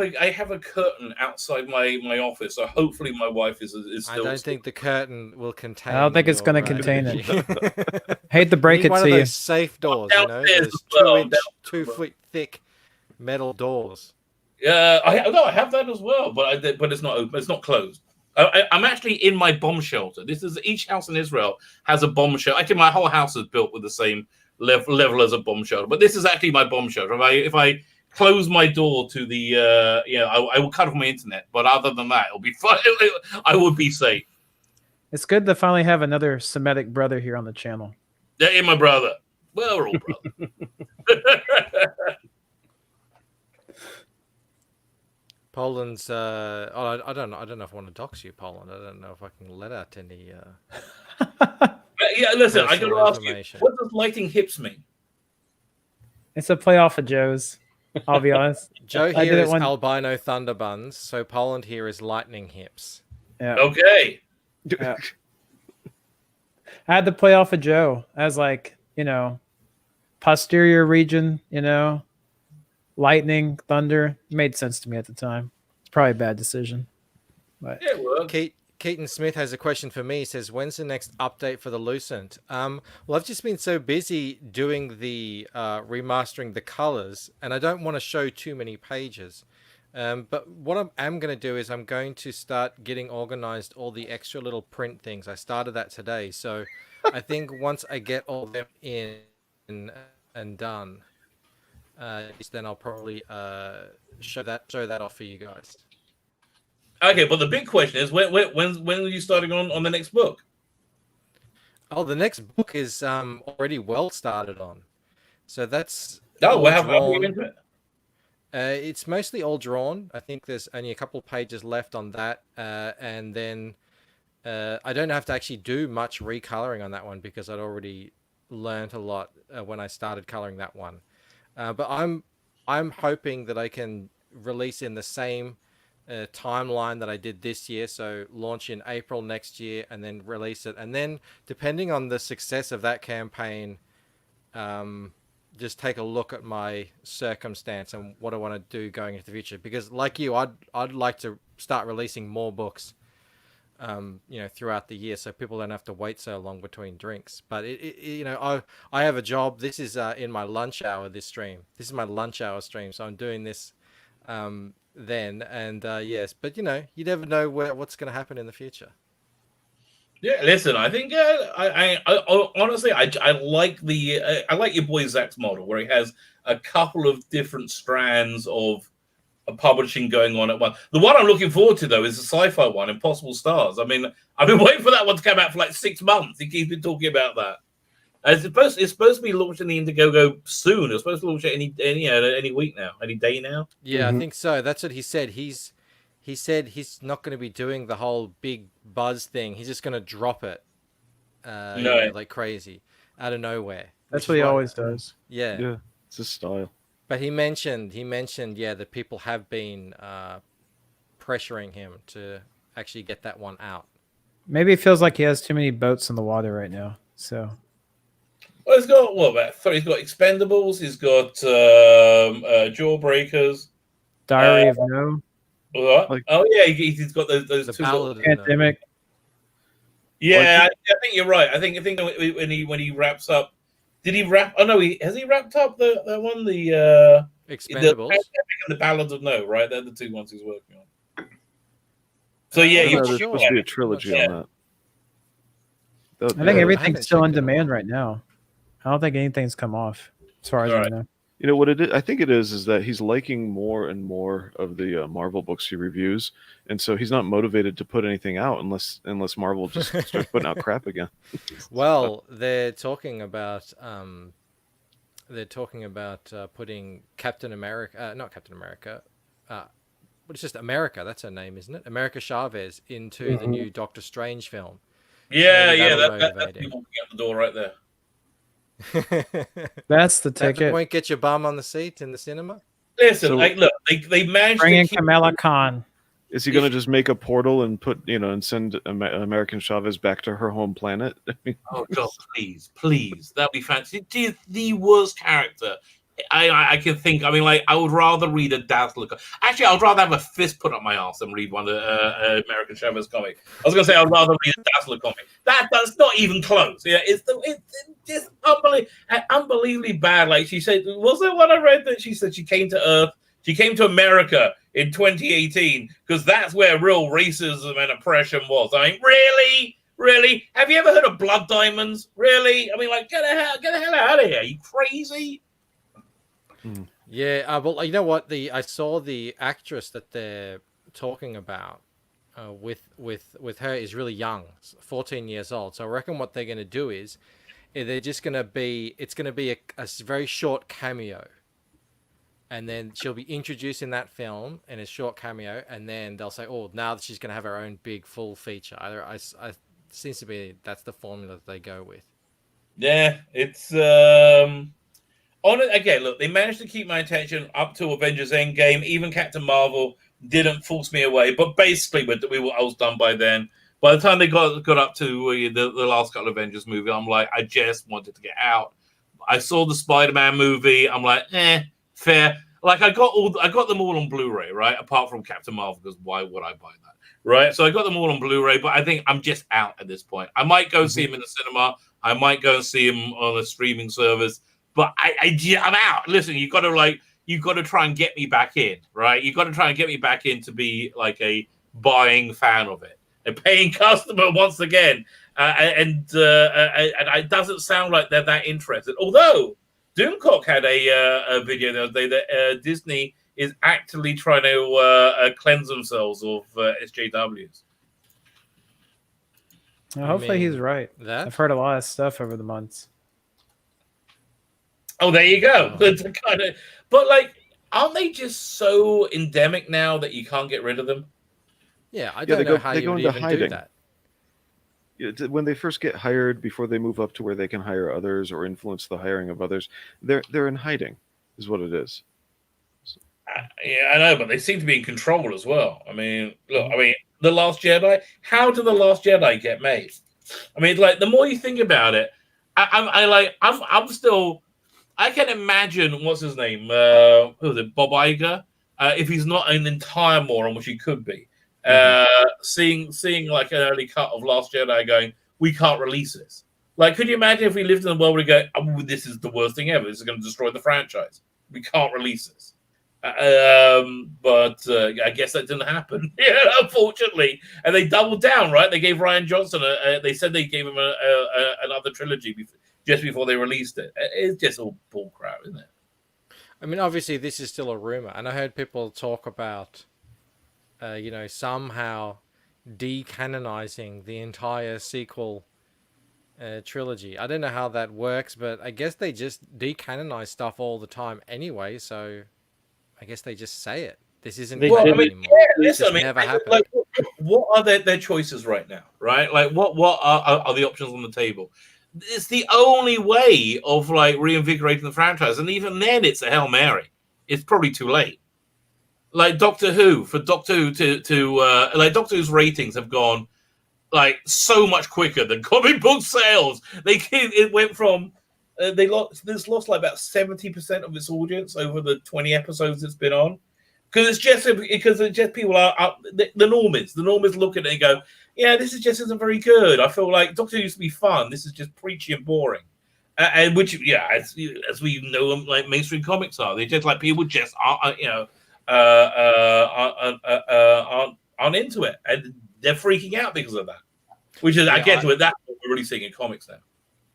a curtain outside my office, so hopefully my wife is still. I don't think the curtain will contain. I don't think it's going to contain it. Hate to break it one to of you. those safe doors, those 2-inch, 2-foot thick metal doors. Yeah, I have that as well, but it's not open. It's not closed. I'm actually in my bomb shelter. Each house in Israel has a bomb shelter. Actually, my whole house is built with the same level as a bomb shelter. But this is actually my bomb shelter. If I close my door to the, I will cut off my internet. But other than that, it'll be fine. I would be safe. It's good to finally have another Semitic brother here on the channel. Yeah, my brother. Well, we're all brothers. Poland's. I don't know if I want to dox you, Poland. I don't know if I can let out any. Yeah, listen. I got to ask you, what does lighting hips mean? It's a playoff of Joe's. I'll be honest. Joe here is albino thunder buns, so Poland here is lightning hips. Yeah. Okay. Yeah. I had to play off of Joe as posterior region, lightning, thunder. Made sense to me at the time. It's probably a bad decision. But yeah, well. Keaton Smith has a question for me. He says, when's the next update for the Lucent? Well, I've just been so busy doing the remastering the colors, and I don't want to show too many pages. But what I'm going to do is I'm going to start getting organized all the extra little print things. I started that today. So I think once I get all them in and done, then I'll probably show that off for you guys. Okay, but the big question is when are you starting on the next book? Oh, the next book is already well started on. So that's how are you into it? It's mostly all drawn. I think there's only a couple of pages left on that, and then I don't have to actually do much recoloring on that one because I'd already learned a lot when I started coloring that one. But I'm hoping that I can release in the same timeline that I did this year, so launch in April next year and then release it, and then depending on the success of that campaign, just take a look at my circumstance and what I want to do going into the future, because like you, I'd like to start releasing more books throughout the year so people don't have to wait so long between drinks. But I have a job. This is in my lunch hour, this stream. This is my lunch hour stream, so I'm doing this then, and yes, but you never know what's going to happen in the future. Yeah, listen, I think I honestly I like I like your boy Zach's model where he has a couple of different strands of publishing going on at once. The one I'm looking forward to though is the sci-fi one, Impossible Stars. I mean, I've been waiting for that one to come out for like 6 months. He keeps been talking about that. It's supposed to be launched in the Indiegogo soon. It's supposed to launch it any week now, any day now. Yeah, I think so. That's what he said. He said he's not going to be doing the whole big buzz thing. He's just going to drop it, like crazy, out of nowhere. That's what he always does. Yeah. Yeah, it's his style. But he mentioned, that people have been pressuring him to actually get that one out. Maybe it feels like he has too many boats in the water right now. So. Well, he's got he's got Expendables. He's got Jawbreakers. Diary of No. What? He's got those two. Pandemic. Yeah, I think you're right. I think when he wraps up, did he wrap? Oh no, has he wrapped up the one the Expendables and the Ballads of No? Right, they're the two ones he's working on. So yeah, there's supposed to be a trilogy on that. I think everything's still on demand right now. I don't think anything's come off, as far as I know. You know what it is? I think it is that he's liking more and more of the Marvel books he reviews, and so he's not motivated to put anything out unless Marvel just starts putting out crap again. Well, they're talking about putting Captain America, not Captain America, but it's just America. That's her name, isn't it? America Chavez into the new Doctor Strange film. Yeah, That'll that's motivate people him. at the door right there. That's the At the ticket. point, get your bum on the seat in the cinema. Listen, So- like, look, they managed Bring to in keep. Kamala Khan. Is he going to just make a portal and put and send American Chavez back to her home planet? Oh God, please, that'd be fancy. She's the worst character I can think. I mean, like, I would rather read a Dazzler. Actually, I would rather have a fist put up my ass than read one of the American Chavez comic. I was going to say I'd rather read a Dazzler comic. That's not even close. Yeah, it's just unbelievably bad. Like she said, was there one I read that she said she came to Earth? She came to America in 2018 because that's where real racism and oppression was. I mean, really? Really? Have you ever heard of blood diamonds? Really? I mean, like, get the hell out of here. Are you crazy? Yeah, well, you know what? I saw the actress that they're talking about with her is really young, 14 years old. So I reckon what they're going to do is they're just going to be, it's going to be a very short cameo. And then she'll be introduced in that film in a short cameo, and then they'll say, "Oh, now she's going to have her own big full feature." I seems to be that's the formula that they go with. Yeah, it's on it again. Look, they managed to keep my attention up to Avengers Endgame. Even Captain Marvel didn't force me away, but basically, I was done by then. By the time they got up to the last couple of Avengers movie, I'm like, I just wanted to get out. I saw the Spider-Man movie. I'm like, fair. Like I got them all on Blu-ray, right? Apart from Captain Marvel, because why would I buy that, right? So I got them all on Blu-ray, but I think I'm just out at this point. I might go see him in the cinema. I might go and see him on a streaming service, but I'm out. Listen, you got to try and get me back in, right? You got to try and get me back in to be like a buying fan of it, a paying customer once again, and it doesn't sound like they're that interested, although. Doomcock had a video the other day that Disney is actively trying to cleanse themselves of SJWs. Well, hopefully he's right. I've heard a lot of stuff over the months. Oh, there you go. But like, aren't they just so endemic now that you can't get rid of them? Yeah, I don't know how you would even do that. When they first get hired, before they move up to where they can hire others or influence the hiring of others, they're in hiding, is what it is. Yeah, I know, but they seem to be in control as well. I mean, look, The Last Jedi. How did The Last Jedi get made? I mean, like, the more you think about it, I'm still. I can imagine what's his name, who was it, Bob Iger, if he's not an entire moron, which he could be. Seeing like an early cut of Last Jedi going, we can't release this. Like, could you imagine if we lived in a world where we go, oh, this is the worst thing ever. This is going to destroy the franchise. We can't release this. But I guess that didn't happen, unfortunately. And they doubled down, right? They gave Rian Johnson, they said they gave him another trilogy just before they released it. It's just all bullcrap, isn't it? I mean, obviously, this is still a rumor. And I heard people talk about somehow decanonizing the entire sequel trilogy. I don't know how that works, but I guess they just decanonize stuff all the time anyway, so I guess they just say it. This isn't anymore. Never happened. Like, what are their choices right now, right? Like, what are the options on the table? It's the only way of, like, reinvigorating the franchise, and even then it's a Hail Mary. It's probably too late. Like Doctor Who, for Doctor Who to Doctor Who's ratings have gone like so much quicker than comic book sales. It went from lost like about 70% of its audience over the 20 episodes it's been on, because it's just people are the normies. The normies look at it and go, yeah, this isn't very good. I feel like Doctor Who used to be fun. This is just preachy and boring. And which, yeah, as we know, like mainstream comics are. They just like people just aren't into it, and they're freaking out because of that. Which is, I guess, that's what we're really seeing in comics now.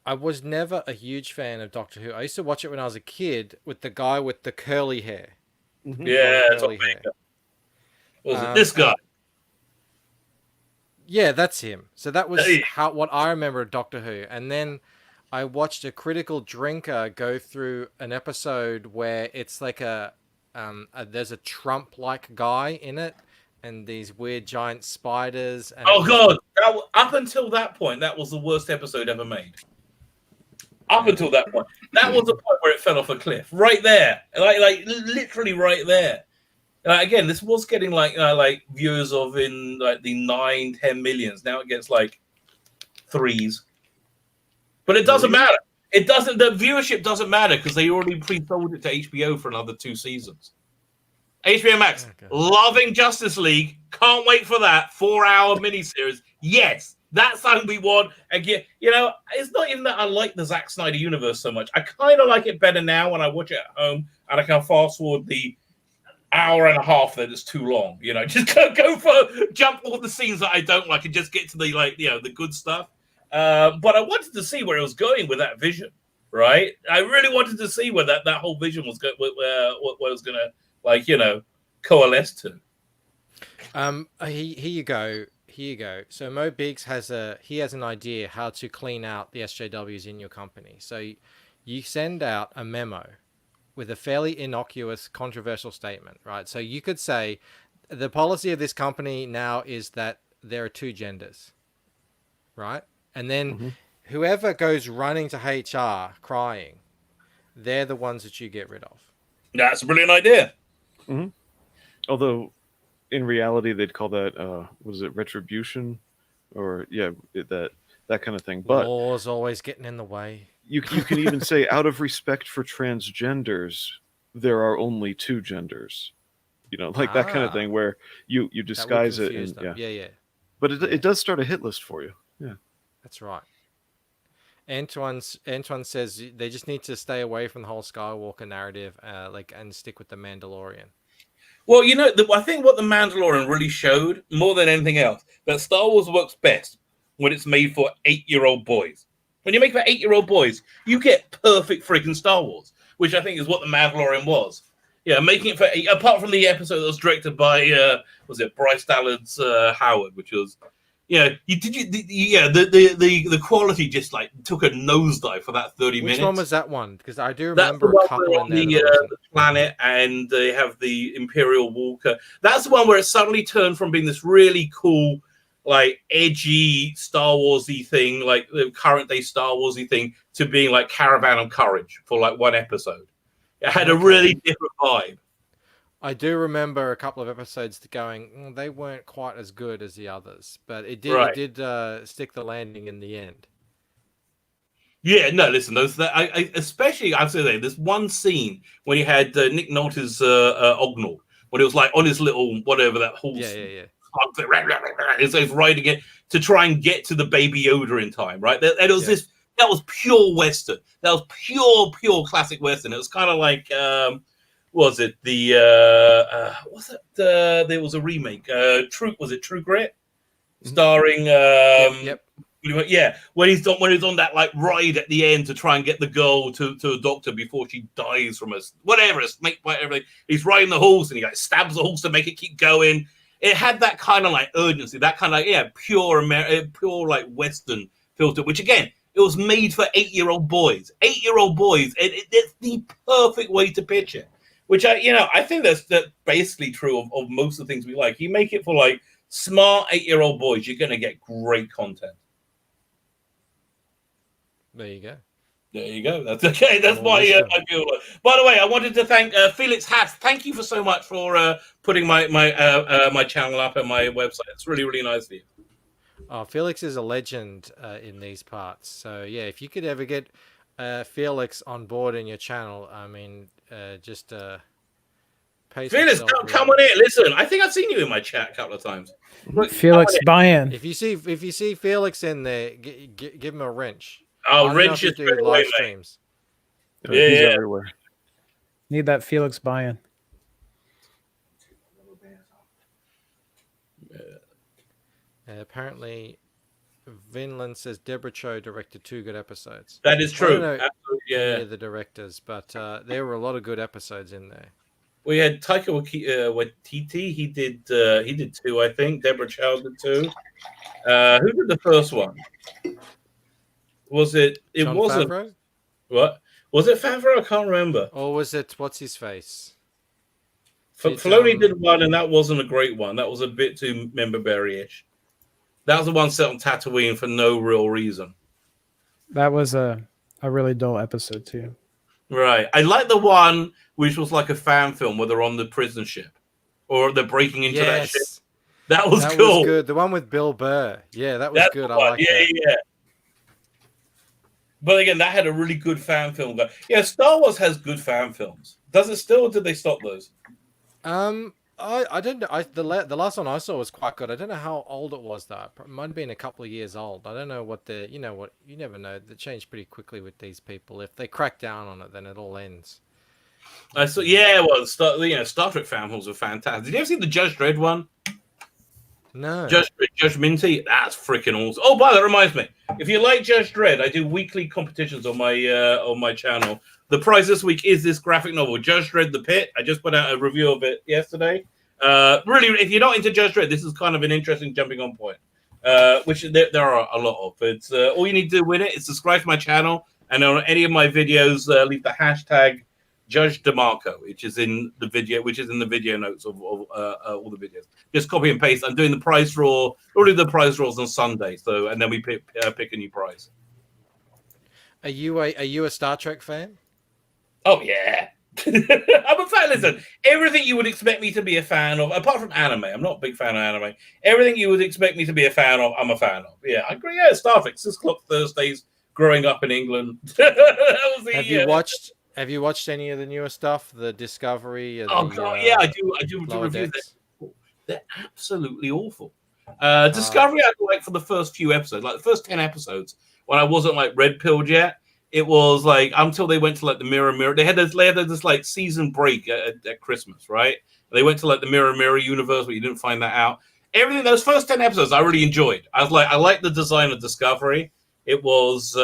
I was never a huge fan of Doctor Who. I used to watch it when I was a kid with the guy with the curly hair. Yeah, Curly hair. Was it this guy? Yeah, that's him. So that was what I remember of Doctor Who. And then I watched a critical drinker go through an episode where it's like there's a Trump-like guy in it, and these weird giant spiders. And Oh God! Up until that point, that was the worst episode ever made. Up until that point, that was the point where it fell off a cliff. Right there, like literally right there. Again, this was getting like viewers of in like the 9-10 millions. Now it gets like 3s, but it doesn't matter. It doesn't. The viewership doesn't matter because they already pre-sold it to HBO for another 2 seasons. HBO Max, loving Justice League. Can't wait for that 4-hour miniseries. Yes, that's something we want. Again, it's not even that I like the Zack Snyder universe so much. I kind of like it better now when I watch it at home and I can fast forward the hour and a half that is too long. Just jump all the scenes that I don't like and just get to the the good stuff. But I wanted to see where it was going with that vision, right? I really wanted to see where that whole vision was going, where it was going to coalesce to. Here you go. So Mo Biggs has an idea how to clean out the SJWs in your company. So you send out a memo with a fairly innocuous, controversial statement, right? So you could say, the policy of this company now is that there are 2 genders, right? And then whoever goes running to HR crying, they're the ones that you get rid of. That's a brilliant idea. Mm-hmm. Although, in reality, they'd call that, was it retribution? Or, that kind of thing. But law's always getting in the way. You can even say, out of respect for transgenders, there are only 2 genders. That kind of thing, where you disguise it. And, yeah. But it does start a hit list for you. Yeah. That's right. Antoine says they just need to stay away from the whole Skywalker narrative, and stick with the Mandalorian. Well, I think what the Mandalorian really showed more than anything else, that Star Wars works best when it's made for 8-year-old boys. When you make it for 8-year-old boys, you get perfect freaking Star Wars, which I think is what the Mandalorian was. Yeah, making it for apart from the episode that was directed by Bryce Dallas Howard, which was the quality just took a nosedive for that 30 minutes. Which one was that one? Because I do remember a couple on the planet, and they have the Imperial Walker. That's the one where it suddenly turned from being this really cool, edgy Star Warsy thing, the current day Star Warsy thing, to being Caravan of Courage for one episode. It had a really different vibe. I do remember a couple of episodes going, they weren't quite as good as the others, but it did stick the landing in the end. Yeah, no, listen, especially I'd say this one scene when you had Nick Nolte's Ognall, when it was on his little whatever that horse. Yeah. It's riding it to try and get to the Baby Yoda in time, right? That was pure Western. That was pure classic Western. It was kind of was it the there was a remake, True Grit, starring yep. Yeah, when he's on that ride at the end to try and get the girl to a doctor before she dies from a snake bite, everything. He's riding the horse and he stabs the horse to make it keep going. It had that kind of urgency, that kind of pure Western filter, which again, it was made for 8-year-old boys. 8-year-old boys, it's the perfect way to pitch it. Which I think that's basically true of most of the things we like. You make it for smart 8-year-old boys, you're going to get great content. There you go. There you go. That's okay. That's my view. By the way, I wanted to thank Felix Hatz. Thank you so much for putting my channel up and my website. It's really, really nice of you. Oh, Felix is a legend in these parts. So yeah, if you could ever get Felix on board in your channel, I mean, just Felix, come on in. Listen, I think I've seen you in my chat a couple of times. Felix buy-in. If you see Felix in there, give him a wrench. Oh, wrench is do live streams. Yeah, he's everywhere. Need that Felix buy-in. Apparently, Vinland says Deborah Cho directed 2 good episodes. That is I true. don't know Absolutely, yeah. any of the directors, but there were a lot of good episodes in there. We had Taika Waititi. He did 2, I think. Deborah Chow did 2. Who did the first one? Was it? It Jon wasn't. Favreau? What was it? Favreau? I can't remember. Or was it what's his face? Filoni did one, and that wasn't a great one. That was a bit too member-berry-ish. That was the one set on Tatooine for no real reason. That was a really dull episode too. Right. I like the one which was like a fan film where they're on the prison ship or they're breaking into that ship. That was cool. Was good. The one with Bill Burr. Yeah, that was That's good. the I one. like Yeah, that. yeah. But again, that had a really good fan film. Yeah, Star Wars has good fan films. Does it still, or did they stop those? I don't know. The last one I saw was quite good. I don't know how old it was though. It might have been a couple of years old. I don't know what you never know. They change pretty quickly with these people. If they crack down on it, then it all ends. Star Trek fan films are fantastic. Did you ever see the Judge Dredd one? No. Judge Minty, that's freaking awesome. Oh, by that reminds me. If you like Judge Dredd, I do weekly competitions on my channel. The prize this week is this graphic novel, Judge Dredd: The Pit. I just put out a review of it yesterday. Really, if you're not into Judge Dredd, this is kind of an interesting jumping on point, which there are a lot of. But all you need to do with it is subscribe to my channel, and on any of my videos, leave the hashtag Judge DeMarco, which is in the video notes of all the videos. Just copy and paste. I'm doing the prize draw. We'll do the prize draws on Sunday, and then we pick a new prize. Are you a Star Trek fan? Oh yeah, I'm a fan. Listen, everything you would expect me to be a fan of, apart from anime. I'm not a big fan of anime. Everything you would expect me to be a fan of, I'm a fan of. Yeah, I agree. Yeah, Star Trek, 6 o'clock Thursdays. Growing up in England. Have you watched any of the newer stuff? The Discovery? God, yeah, I do review that. They're absolutely awful. Discovery, I like for the first few episodes, like the first 10 episodes, when I wasn't like red pilled yet. It was like until they went to like the Mirror. They had this like season break at Christmas, right? They went to like the Mirror universe, but you didn't find that out. Everything, those first 10 episodes, I really enjoyed. I liked the design of Discovery. It was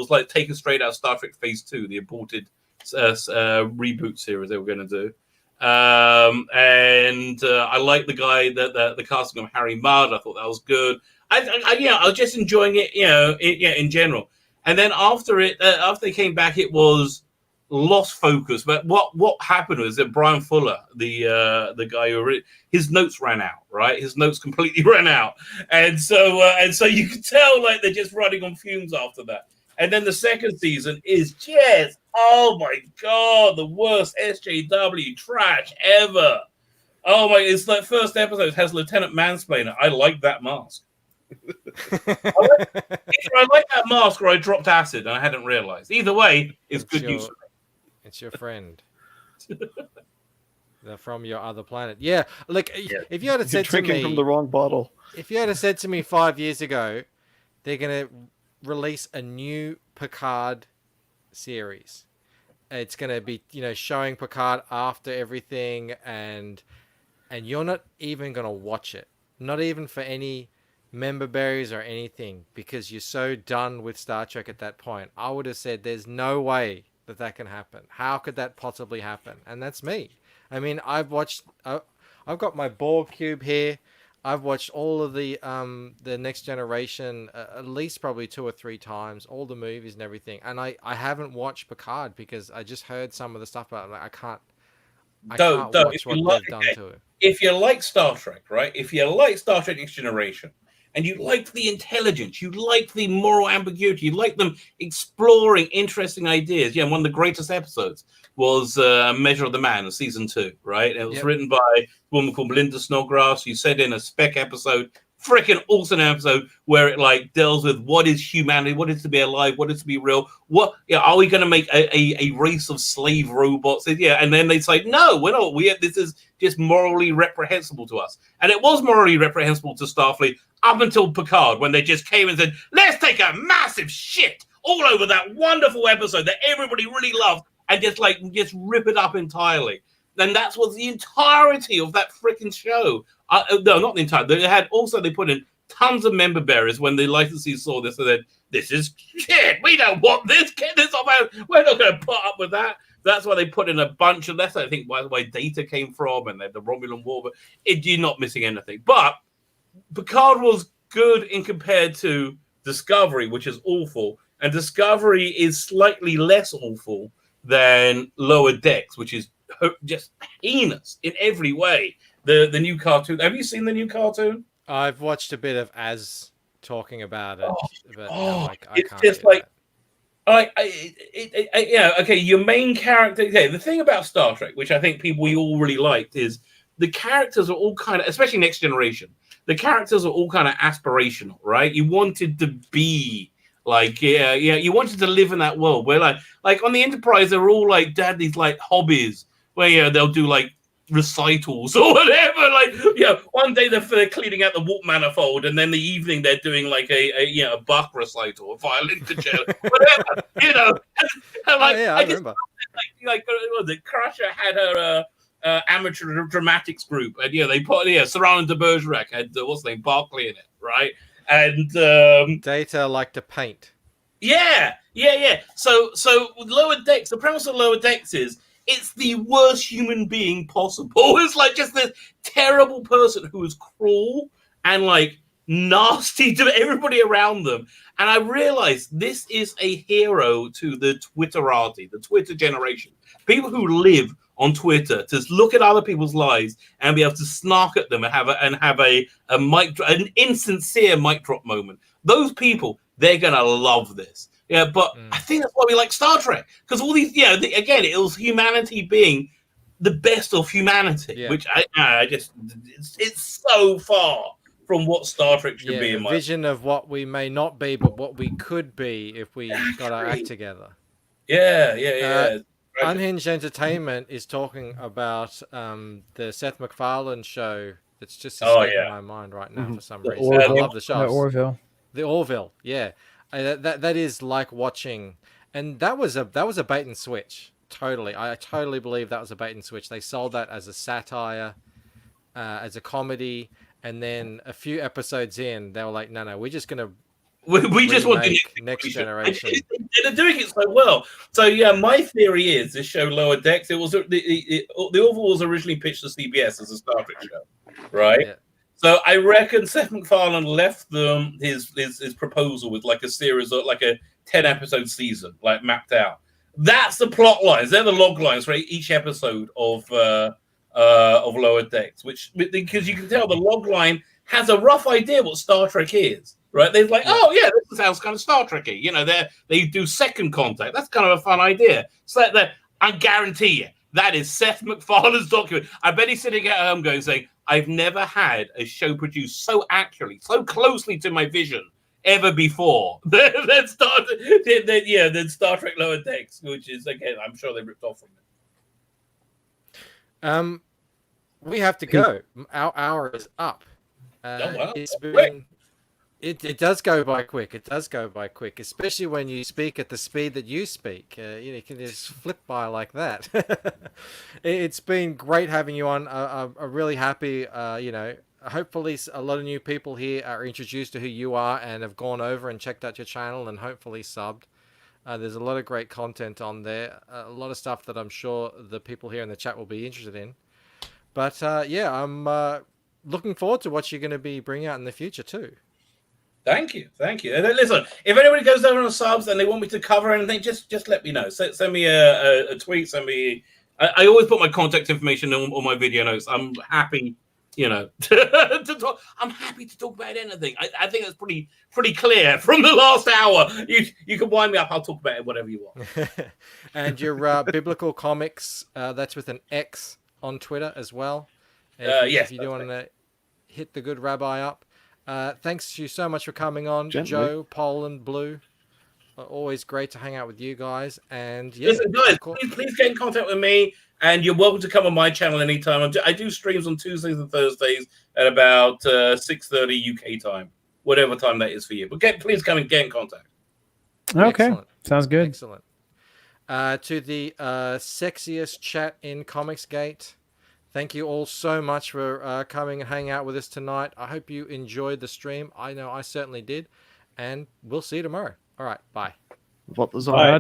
like taken straight out of Star Trek Phase 2, the aborted reboot series they were going to do. And I liked the guy the casting of Harry Mudd. I thought that was good. I was just enjoying it, in general. And then after they came back, it was lost focus. But what happened was that Brian Fuller, the guy his notes ran out, right? His notes completely ran out, and so you could tell like they're just running on fumes after that. And then the second season is just, oh my god, the worst SJW trash ever. Oh my, it's like first episode has Lieutenant Mansplainer. I like that mask. I like that mask, or I dropped acid and I hadn't realized. Either way, it's good news. It's your friend. They're from your other planet. Yeah, like if you had said to me, drinking from the wrong bottle. If you had said to me 5 years ago, they're gonna release a new Picard series. It's gonna be showing Picard after everything, and you're not even gonna watch it, not even for any member berries or anything, because you're so done with Star Trek at that point. I would have said there's no way that can happen. How could that possibly happen? And that's me. I mean, I've got my Borg cube here. I've watched all of the Next Generation at least probably 2 or 3 times, all the movies and everything. And I haven't watched Picard because I just heard some of the stuff about it. Like, I can't watch what they've done to it. If you like Star Trek, right? If you like Star Trek Next Generation, and you like the intelligence, you like the moral ambiguity, you like them exploring interesting ideas. Yeah, one of the greatest episodes was Measure of the Man in season 2, right? It was written by a woman called Melinda Snodgrass. She said in a spec episode, freaking awesome episode, where it like deals with what is humanity, what is to be alive, what is to be real. Are we going to make a race of slave robots? And then they say, no, we're not. This is just morally reprehensible to us. And it was morally reprehensible to Starfleet up until Picard, when they just came and said, let's take a massive shit all over that wonderful episode that everybody really loved and just rip it up entirely. And that's what the entirety of that freaking show. No, not the entire. They put in tons of member bearers when the licensees saw this and said, "This is shit. We don't want this. Get this off. We're not going to put up with that." That's why they put in a bunch of. That's I think why Data came from, and then the Romulan War. But you're not missing anything. But Picard was good in compared to Discovery, which is awful, and Discovery is slightly less awful than Lower Decks, which is just heinous in every way. The new cartoon. Have you seen the new cartoon? I've watched a bit of Az talking about it. But it's just like. Okay, your main character. Okay, the thing about Star Trek, which I think we all really liked, is the characters are all kind of, especially Next Generation, the characters are all kind of aspirational, right? You wanted to be like, you wanted to live in that world where, like on the Enterprise, they're all like these like hobbies where they'll do like recitals or whatever. Like, one day they're cleaning out the warp manifold, and then the evening they're doing like a Bach recital, a violin concerto, whatever. And like, I remember. The Crusher had her amateur dramatics group, and they put Sarah de Bergerac had what's the name, Barclay in it, right? And Data like to paint. Yeah. So with Lower Decks, the premise of Lower Decks is it's the worst human being possible. It's like just this terrible person who is cruel and like nasty to everybody around them. And I realized this is a hero to the Twitterati, the Twitter generation. People who live on Twitter to look at other people's lives and be able to snark at them and have an insincere mic drop moment. Those people, they're gonna love this. Yeah, but I think that's why we like Star Trek, because all these, again, it was humanity being the best of humanity, which it's so far from what Star Trek should be. In my vision of what we may not be, but what we could be if we got our act together. Yeah. Unhinged Entertainment is talking about the Seth MacFarlane show that's just escaping my mind right now for some reason. I love the show. The Orville, yeah. That is like watching, and that was a bait and switch. Totally, I totally believe that was a bait and switch. They sold that as a satire, as a comedy, and then a few episodes in, they were like, "No, we're just gonna we just want the next generation." They're doing it so well. So my theory is this show Lower Decks. It was the Orville was originally pitched to CBS as a Star Trek show, right? Yeah. So I reckon Seth MacFarlane left them his proposal with like a series of like a 10-episode season, like mapped out. That's the plot lines. They're the log lines for each episode of Lower Decks, because you can tell the log line has a rough idea what Star Trek is, right? They're like, this sounds kind of Star Trek-y. They do second contact. That's kind of a fun idea. So I guarantee you that is Seth MacFarlane's document. I bet he's sitting at home saying, I've never had a show produced so accurately, so closely to my vision ever before than Star Trek Lower Decks, which is, again, I'm sure they ripped off from it. We have to go. Our hour is up. It's been... It does go by quick. It does go by quick, especially when you speak at the speed that you speak. You can just flip by like that. It's been great having you on. I'm really happy. Hopefully a lot of new people here are introduced to who you are and have gone over and checked out your channel and hopefully subbed. There's a lot of great content on there. A lot of stuff that I'm sure the people here in the chat will be interested in. But I'm looking forward to what you're going to be bringing out in the future too. Thank you. And listen, if anybody goes over on subs and they want me to cover anything, just let me know. Send me a tweet. Send me. I always put my contact information on my video notes. I'm happy, to talk. I'm happy to talk about anything. I think that's pretty clear from the last hour. You can wind me up. I'll talk about it, whatever you want. And your biblical comics, that's with an X on Twitter as well. Yes. If you do want to hit the good Rabbi up. Thanks to you so much for coming on, Gently. Joe, Poland, Blue. Always great to hang out with you guys. And listen, guys, please get in contact with me, and you're welcome to come on my channel anytime. I do streams on Tuesdays and Thursdays at about 6:30 UK time, whatever time that is for you. But please come and get in contact. Okay, sounds good. Excellent. To the sexiest chat in Comicsgate, Thank you all so much for coming and hanging out with us tonight. I hope you enjoyed the stream. I know I certainly did. And we'll see you tomorrow. All right, bye. What was Bye.